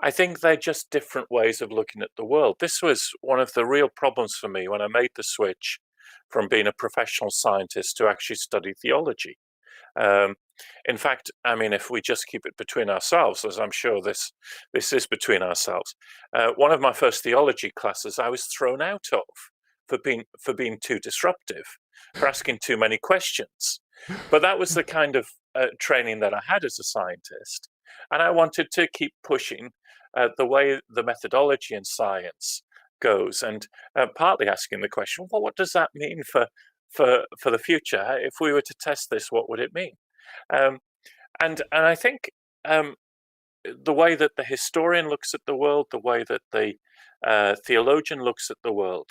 S2: I think they're just different ways of looking at the world. This was one of the real problems for me when I made the switch from being a professional scientist to actually study theology. In fact, I mean, if we just keep it between ourselves, as I'm sure this is between ourselves, one of my first theology classes I was thrown out of for being too disruptive, for asking too many questions. But that was the kind of training that I had as a scientist, and I wanted to keep pushing the way the methodology in science goes, and partly asking the question, well, what does that mean for the future? If we were to test this, what would it mean? And I think the way that the historian looks at the world, the way that the theologian looks at the world,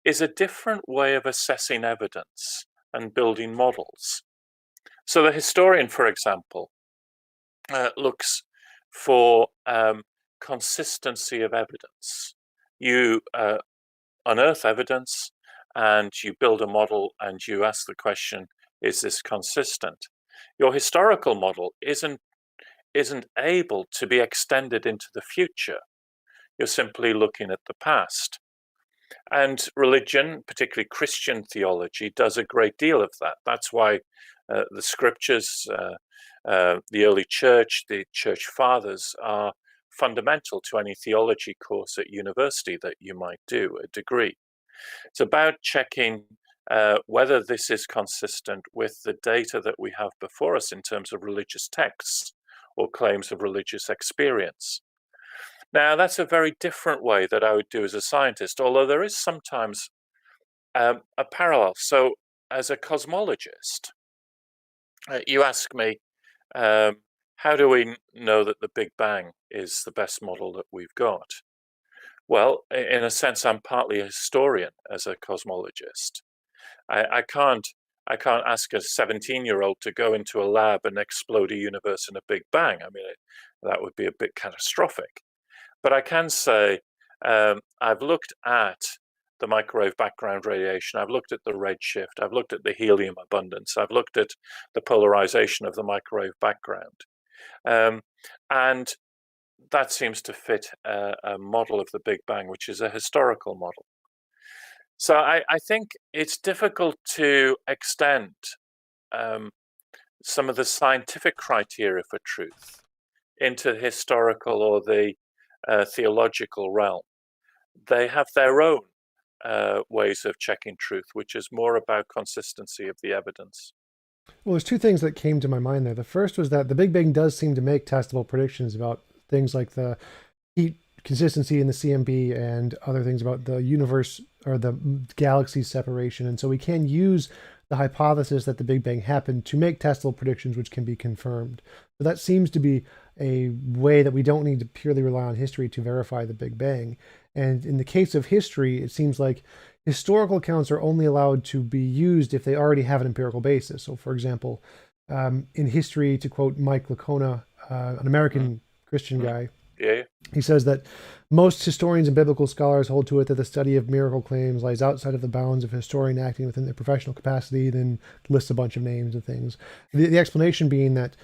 S2: is a different way of assessing evidence and building models. So the historian, for example, looks for consistency of evidence. You unearth evidence and you build a model and you ask the question, is this consistent? Your historical model isn't able to be extended into the future. You're simply looking at the past. And religion, particularly Christian theology, does a great deal of that. That's why the scriptures, the early church, the church fathers are fundamental to any theology course at university that you might do, a degree. It's about checking whether this is consistent with the data that we have before us in terms of religious texts or claims of religious experience. Now, that's a very different way that I would do as a scientist, although there is sometimes a parallel. So, as a cosmologist, you ask me, how do we know that the Big Bang is the best model that we've got? Well, in a sense, I'm partly a historian as a cosmologist. I can't ask a 17-year-old to go into a lab and explode a universe in a Big Bang. I mean, that would be a bit catastrophic. But I can say I've looked at the microwave background radiation, I've looked at the redshift, I've looked at the helium abundance, I've looked at the polarization of the microwave background. And that seems to fit a model of the Big Bang, which is a historical model. So I think it's difficult to extend some of the scientific criteria for truth into the historical or the theological realm. They have their own ways of checking truth, which is more about consistency of the evidence.
S1: Well, there's two things that came to my mind there. The first was that the Big Bang does seem to make testable predictions about things like the heat consistency in the CMB and other things about the universe or the galaxy separation. And so we can use the hypothesis that the Big Bang happened to make testable predictions, which can be confirmed. So that seems to be a way that we don't need to purely rely on history to verify the Big Bang. And in the case of history, it seems like historical accounts are only allowed to be used if they already have an empirical basis. So, for example, in history, to quote Mike Lacona, an American Christian guy,
S2: Yeah.
S1: he says that most historians and biblical scholars hold to it that the study of miracle claims lies outside of the bounds of a historian acting within their professional capacity, then lists a bunch of names and things. The explanation being that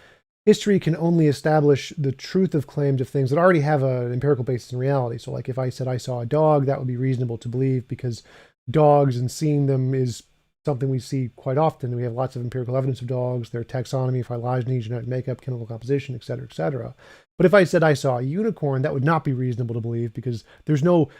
S1: history can only establish the truth of claims of things that already have an empirical basis in reality. So like if I said I saw a dog, that would be reasonable to believe because dogs and seeing them is something we see quite often. We have lots of empirical evidence of dogs, their taxonomy, phylogeny, genetic makeup, chemical composition, et cetera, et cetera. But if I said I saw a unicorn, that would not be reasonable to believe because there's no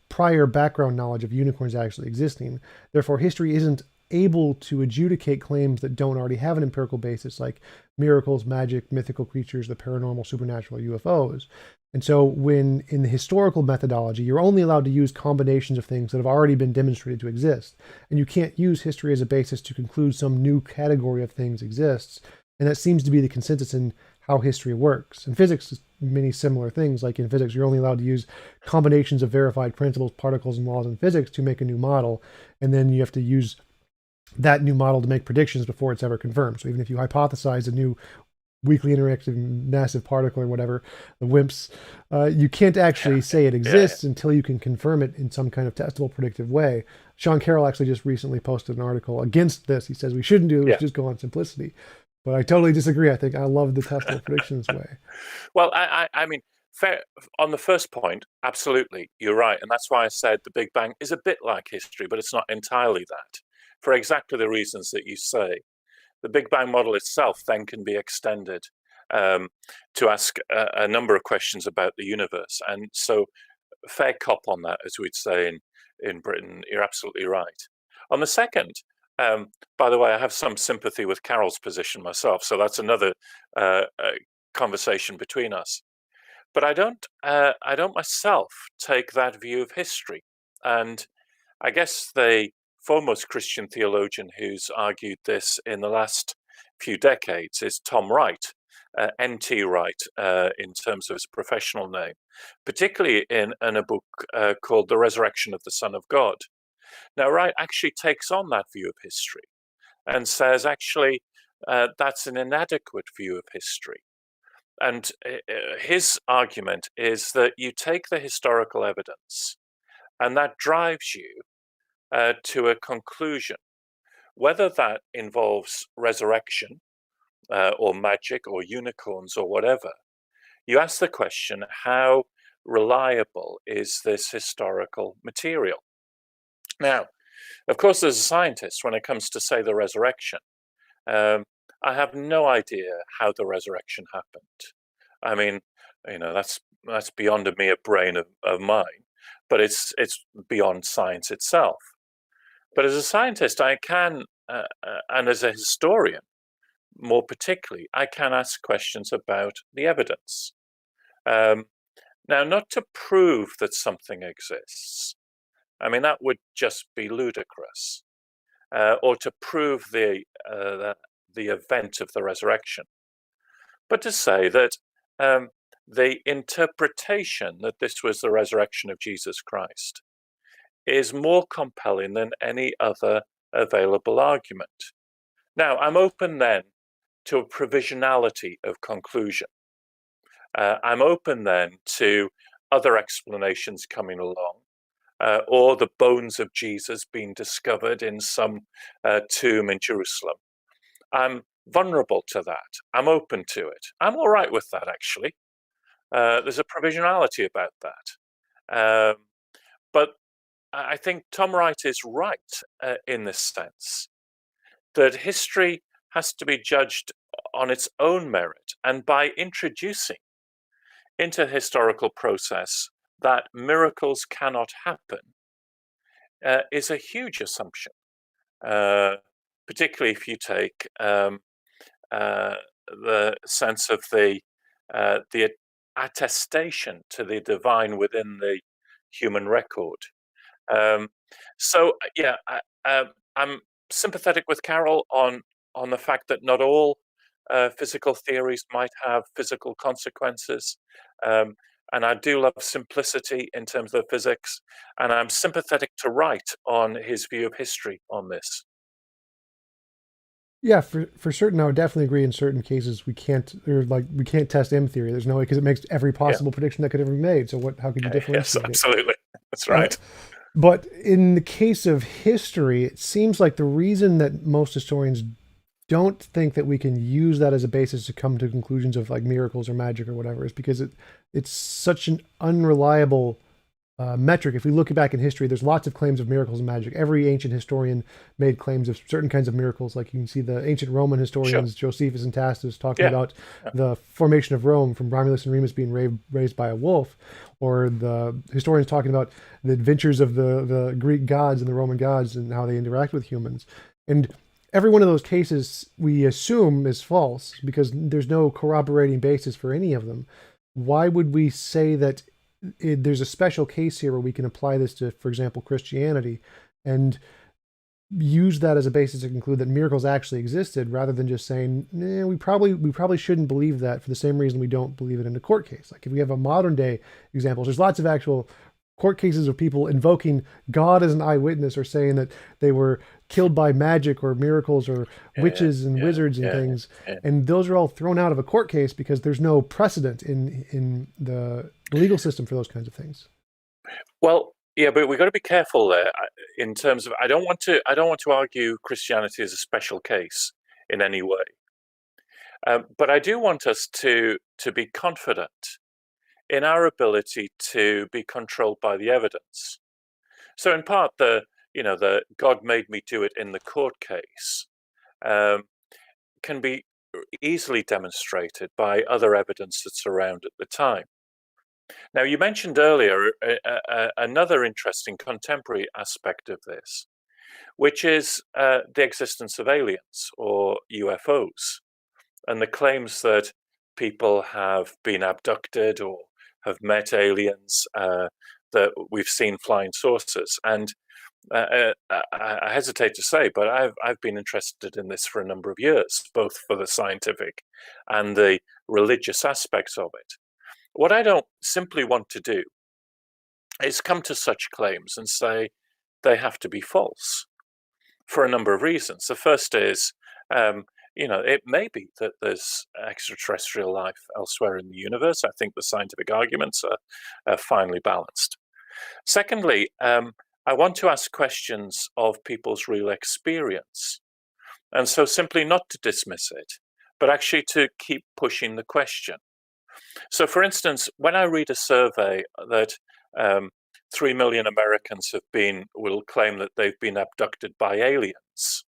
S1: prior background knowledge of unicorns actually existing. Therefore, history isn't able to adjudicate claims that don't already have an empirical basis, like miracles, magic, mythical creatures, the paranormal, supernatural, UFOs. And so when in the historical methodology, you're only allowed to use combinations of things that have already been demonstrated to exist. And you can't use history as a basis to conclude some new category of things exists. And that seems to be the consensus in how history works. In physics, many similar things. Like in physics, you're only allowed to use combinations of verified principles, particles, and laws in physics to make a new model. And then you have to use that new model to make predictions before it's ever confirmed. So even if you hypothesize a new weakly interactive massive particle or whatever, the WIMPs, you can't actually say it exists until you can confirm it in some kind of testable predictive way. Sean Carroll actually just recently posted an article against this. He says we shouldn't do it, we should just go on simplicity. But I totally disagree. I think I love the testable predictions way.
S2: Well, I mean, fair, on the first point, absolutely, you're right. And that's why I said the Big Bang is a bit like history, but it's not entirely that, for exactly the reasons that you say. The Big Bang model itself then can be extended to ask a number of questions about the universe. And so fair cop on that, as we'd say in Britain, you're absolutely right. On the second, by the way, I have some sympathy with Carol's position myself, so that's another conversation between us. But I don't myself take that view of history. And I guess the foremost Christian theologian who's argued this in the last few decades is Tom Wright, N.T. Wright, in terms of his professional name, particularly in a book called The Resurrection of the Son of God. Now, Wright actually takes on that view of history and says, actually, that's an inadequate view of history. And his argument is that you take the historical evidence and that drives you to a conclusion. Whether that involves resurrection or magic or unicorns or whatever, you ask the question, how reliable is this historical material? Now, of course, as a scientist, when it comes to, say, the resurrection, I have no idea how the resurrection happened. I mean, that's beyond a mere brain of mine, but it's beyond science itself. But as a scientist, I can, and as a historian, more particularly, I can ask questions about the evidence. Now, not to prove that something exists. I mean, that would just be ludicrous. Or to prove the event of the resurrection, but to say that the interpretation that this was the resurrection of Jesus Christ is more compelling than any other available argument. Now, I'm open then to a provisionality of conclusion. I'm open then to other explanations coming along, or the bones of Jesus being discovered in some tomb in Jerusalem. I'm vulnerable to that. I'm open to it. I'm all right with that, actually. There's a provisionality about that. But I think Tom Wright is right in this sense, that history has to be judged on its own merit, and by introducing into the historical process that miracles cannot happen is a huge assumption, particularly if you take the sense of the attestation to the divine within the human record. Yeah, I'm sympathetic with Carol on the fact that not all physical theories might have physical consequences. And I do love simplicity in terms of physics, and I'm sympathetic to Wright on his view of history on this.
S1: Yeah, for certain, I would definitely agree. In certain cases, we can't test M theory. There's no way because it makes every
S2: Yeah,
S1: possible prediction that could ever be made. So how could you
S2: yes,
S1: differentiate it?
S2: absolutely. That's
S1: Uh,
S2: right.
S1: but in the case of history, it seems like the reason that most historians don't think that we can use that as a basis to come to conclusions of like miracles or magic or whatever is because it's such an unreliable metric. If we look back in history, there's lots of claims of miracles and magic. Every ancient historian made claims of certain kinds of miracles. Like you can see the ancient Roman
S2: Sure.
S1: historians, Josephus and Tacitus, talking
S2: Yeah.
S1: about
S2: Yeah.
S1: the formation of Rome from Romulus and Remus being raised by a wolf, or the historians talking about the adventures of the Greek gods and the Roman gods and how they interact with humans. And every one of those cases we assume is false because there's no corroborating basis for any of them. Why would we say that there's a special case here where we can apply this to, for example, Christianity and use that as a basis to conclude that miracles actually existed rather than just saying, we probably shouldn't believe that for the same reason we don't believe it in a court case. Like if we have a modern day examples, there's lots of actual court cases of people invoking God as an eyewitness or saying that they were killed by magic or miracles or
S2: Yeah.
S1: witches and
S2: Yeah.
S1: wizards and
S2: Yeah.
S1: things.
S2: Yeah.
S1: And those are all thrown out of a court case because there's no precedent in the legal system for those kinds of things.
S2: Well, yeah, but we've got to be careful there in terms of I don't want to argue Christianity as a special case in any way. But I do want us to be confident in our ability to be controlled by the evidence. So in part, the God made me do it in the court case um, can be easily demonstrated by other evidence that's around at the time. Now, you mentioned earlier another interesting contemporary aspect of this, which is the existence of aliens or UFOs and the claims that people have been abducted or have met aliens, that we've seen flying saucers. And I hesitate to say, but I've been interested in this for a number of years, both for the scientific and the religious aspects of it. What I don't simply want to do is come to such claims and say they have to be false for a number of reasons. The first is, it may be that there's extraterrestrial life elsewhere in the universe. I think the scientific arguments are finely balanced. Secondly, I want to ask questions of people's real experience. And so simply not to dismiss it, but actually to keep pushing the question. So, for instance, when I read a survey that 3 million Americans will claim that they've been abducted by aliens.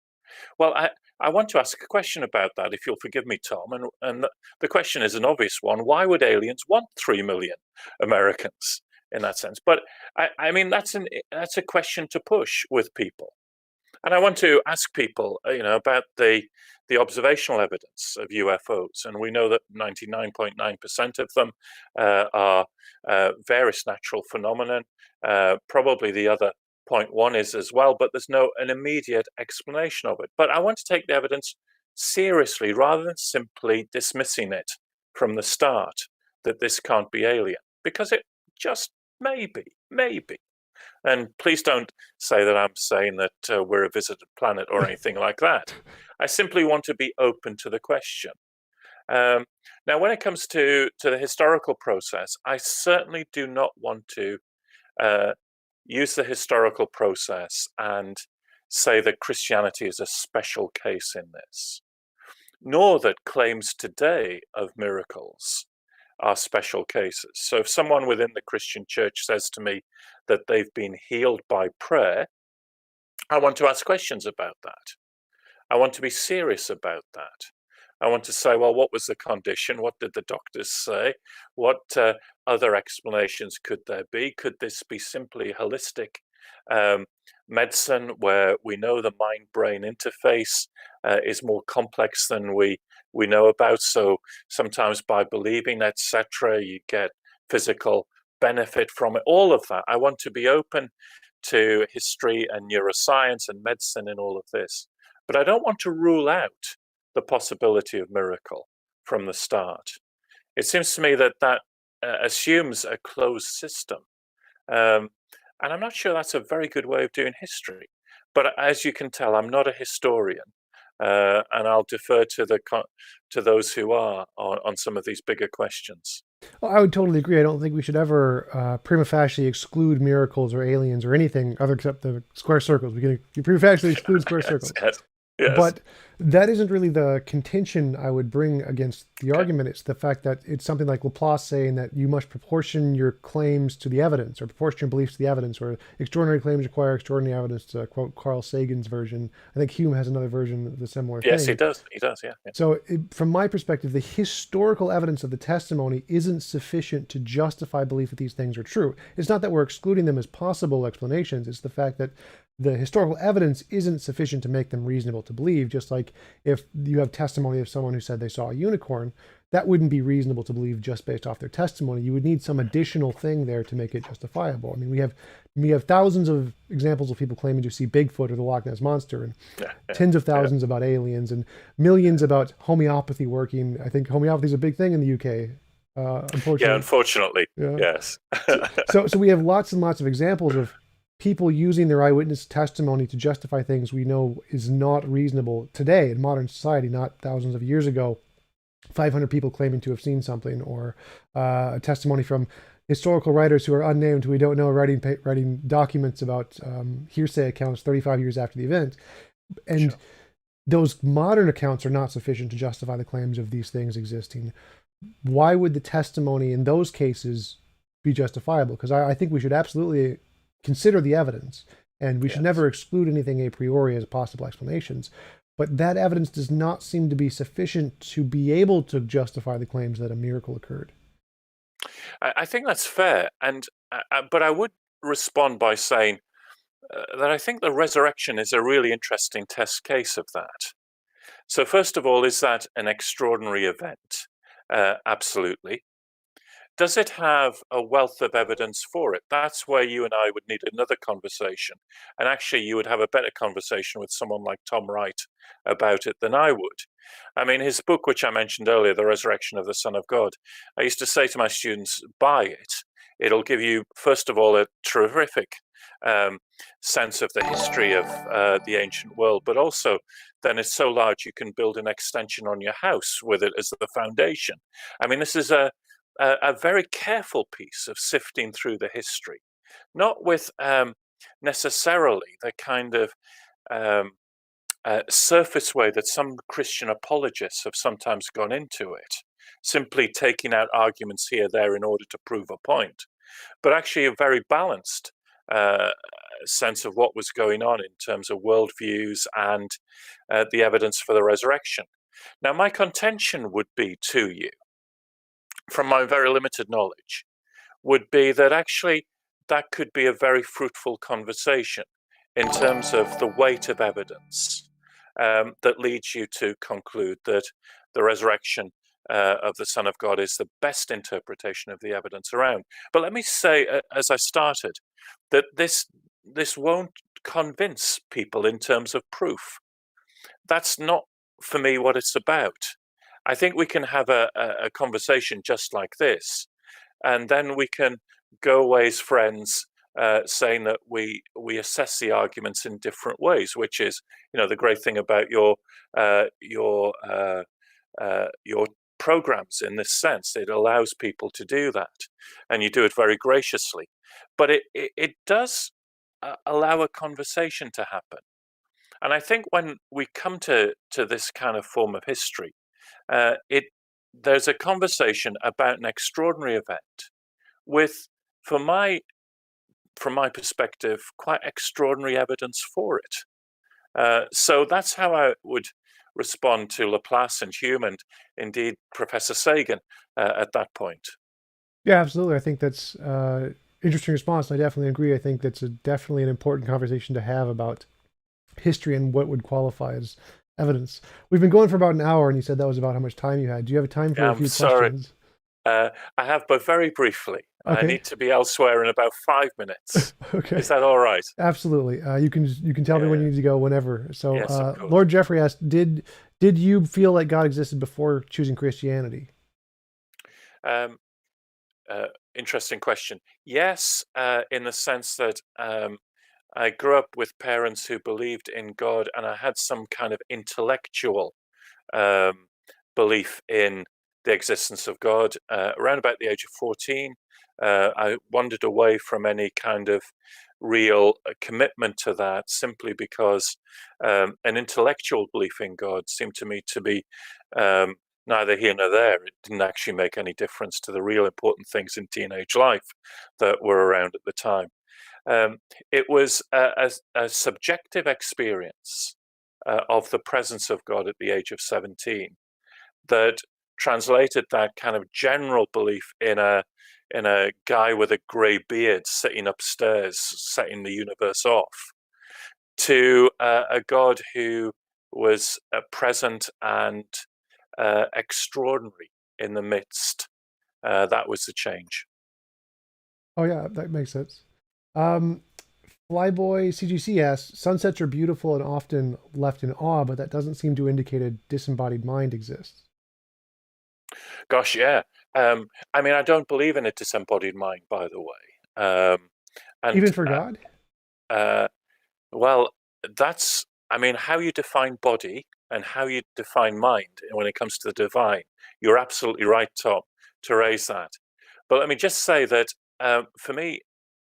S2: Well, I want to ask a question about that, if you'll forgive me, Tom. And the question is an obvious one. Why would aliens want 3 million Americans in that sense? But I mean, that's a question to push with people. And I want to ask people, about the observational evidence of UFOs. And we know that 99.9% of them are various natural phenomenon. Probably the other 0.1 is as well, but there's an immediate explanation of it. But I want to take the evidence seriously rather than simply dismissing it from the start that this can't be alien, because it just maybe. And please don't say that I'm saying that we're a visited planet or anything like that. I simply want to be open to the question. Now, when it comes to the historical process, I certainly do not want to use the historical process and say that Christianity is a special case in this, nor that claims today of miracles are special cases. So if someone within the Christian church says to me that they've been healed by prayer, I want to ask questions about that. I want to be serious about that. I want to say, well, what was the condition? What did the doctors say? What other explanations could there be? Could this be simply holistic medicine, where we know the mind-brain interface is more complex than we know about? So sometimes by believing, etc., you get physical benefit from it. All of that. I want to be open to history and neuroscience and medicine in all of this. But I don't want to rule out the possibility of miracle from the start. It seems to me that assumes a closed system. And I'm not sure that's a very good way of doing history. But as you can tell, I'm not a historian. And I'll defer to those who are on some of these bigger questions.
S1: Well, I would totally agree. I don't think we should ever prima facie exclude miracles or aliens or anything other except the square circles. We can prima facie exclude square circles.
S2: Yes.
S1: But that isn't really the contention I would bring against the argument. It's the fact that it's something like Laplace saying that you must proportion your claims to the evidence, or proportion your beliefs to the evidence, or extraordinary claims require extraordinary evidence, to quote Carl Sagan's version. I think Hume has another version of the similar thing.
S2: Yes, he does. Yeah.
S1: So from my perspective, the historical evidence of the testimony isn't sufficient to justify belief that these things are true. It's not that we're excluding them as possible explanations. It's the fact that the historical evidence isn't sufficient to make them reasonable to believe. Just like if you have testimony of someone who said they saw a unicorn, that wouldn't be reasonable to believe just based off their testimony. You would need some additional thing there to make it justifiable. I mean, we have thousands of examples of people claiming to see Bigfoot or the Loch Ness Monster, and tens of thousands about aliens, and millions about homeopathy working. I think homeopathy is a big thing in the UK. Unfortunately.
S2: Yeah, unfortunately. Yeah. Yes.
S1: so we have lots and lots of examples of people using their eyewitness testimony to justify things we know is not reasonable today in modern society, not thousands of years ago. 500 people claiming to have seen something, or a testimony from historical writers who are unnamed, who we don't know, writing documents about hearsay accounts 35 years after the event. And those modern accounts are not sufficient to justify the claims of these things existing. Why would the testimony in those cases be justifiable? Because I think we should absolutely consider the evidence, and we should never exclude anything a priori as possible explanations. But that evidence does not seem to be sufficient to be able to justify the claims that a miracle occurred.
S2: I think that's fair, but I would respond by saying that I think the resurrection is a really interesting test case of that. So first of all, is that an extraordinary event? Absolutely. Does it have a wealth of evidence for it? That's where you and I would need another conversation. And actually, you would have a better conversation with someone like Tom Wright about it than I would. I mean, his book, which I mentioned earlier, The Resurrection of the Son of God, I used to say to my students, buy it. It'll give you, first of all, a terrific sense of the history of the ancient world, but also then it's so large you can build an extension on your house with it as the foundation. I mean, this is a very careful piece of sifting through the history, not with necessarily the kind of surface way that some Christian apologists have sometimes gone into it, simply taking out arguments here, there in order to prove a point, but actually a very balanced sense of what was going on in terms of worldviews and the evidence for the resurrection. Now, my contention would be to you, from my very limited knowledge, would be that actually that could be a very fruitful conversation in terms of the weight of evidence that leads you to conclude that the resurrection of the Son of God is the best interpretation of the evidence around. But let me say, as I started, that this won't convince people in terms of proof. That's not, for me, what it's about. I think we can have a conversation just like this, and then we can go away as friends, saying that we assess the arguments in different ways, which is, the great thing about your programs in this sense. It allows people to do that, and you do it very graciously. But it does allow a conversation to happen. And I think when we come to this kind of form of history, there's a conversation about an extraordinary event with, from my perspective, quite extraordinary evidence for it. So that's how I would respond to Laplace and Hume, and indeed Professor Sagan at that point.
S1: Yeah, absolutely. I think that's interesting response. I definitely agree. I think that's definitely an important conversation to have about history and what would qualify as evidence. We've been going for about an hour, and you said that was about how much time you had. Do you have time for a few questions?
S2: I have, but very briefly.
S1: Okay.
S2: I need to be elsewhere in about 5 minutes.
S1: Okay.
S2: Is that all right?
S1: Absolutely. You can tell me when you need to go whenever. So,
S2: yes, of course.
S1: Lord Jeffrey asked, did you feel like God existed before choosing Christianity?
S2: Interesting question. Yes, in the sense that I grew up with parents who believed in God, and I had some kind of intellectual belief in the existence of God. Around about the age of 14, I wandered away from any kind of real commitment to that, simply because an intellectual belief in God seemed to me to be neither here nor there. It didn't actually make any difference to the real important things in teenage life that were around at the time. It was a subjective experience of the presence of God at the age of 17 that translated that kind of general belief in a guy with a grey beard sitting upstairs, setting the universe off, to a God who was present and extraordinary in the midst. That was the change.
S1: Oh yeah, that makes sense. Flyboy CGC asks, sunsets are beautiful and often left in awe, but that doesn't seem to indicate a disembodied mind exists.
S2: Gosh, yeah. I mean, I don't believe in a disembodied mind, by the way. And,
S1: even for God?
S2: Well, that's, I mean, how you define body and how you define mind when it comes to the divine. You're absolutely right, Tom, to raise that. But let me just say that for me,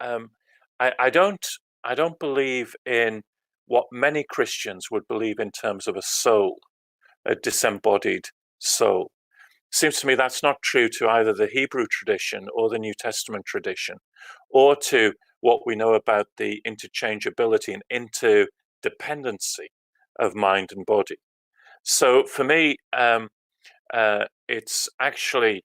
S2: I don't believe in what many Christians would believe in terms of a soul, a disembodied soul. Seems to me that's not true to either the Hebrew tradition or the New Testament tradition, or to what we know about the interchangeability and interdependency of mind and body. So for me, it's actually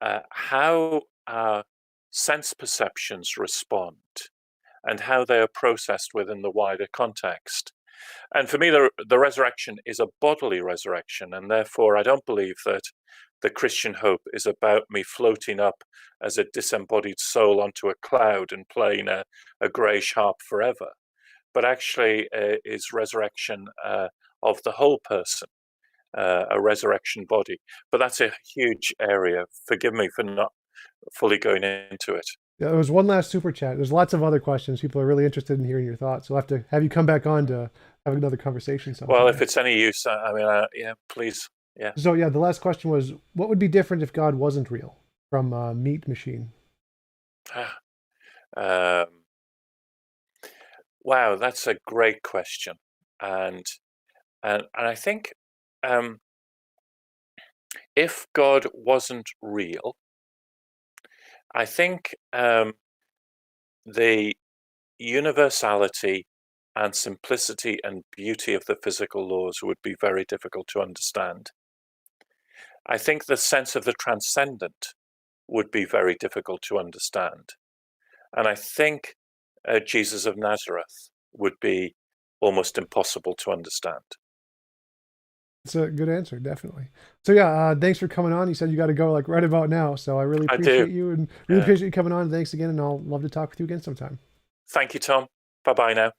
S2: how our sense perceptions respond and how they are processed within the wider context. And for me, the resurrection is a bodily resurrection, and therefore I don't believe that the Christian hope is about me floating up as a disembodied soul onto a cloud and playing a greyish harp forever, but actually is resurrection of the whole person, a resurrection body. But that's a huge area. Forgive me for not fully going into it.
S1: Yeah, there was one last super chat. There's lots of other questions. People are really interested in hearing your thoughts. So I'll have to have you come back on to have another conversation
S2: Well,
S1: sometime.
S2: if it's any use, I mean, yeah, please, yeah.
S1: So yeah, the last question was, what would be different if God wasn't real? From Meat Machine.
S2: Um, wow, that's a great question, and I think if God wasn't real, I think the universality and simplicity and beauty of the physical laws would be very difficult to understand. I think the sense of the transcendent would be very difficult to understand. And I think Jesus of Nazareth would be almost impossible to understand.
S1: It's a good answer, definitely. So yeah, thanks for coming on. You said you got to go like right about now, so I really
S2: I do.
S1: appreciate you and really appreciate you coming on. Thanks again, and I'll love to talk with you again sometime.
S2: Thank you, Tom. Bye-bye now.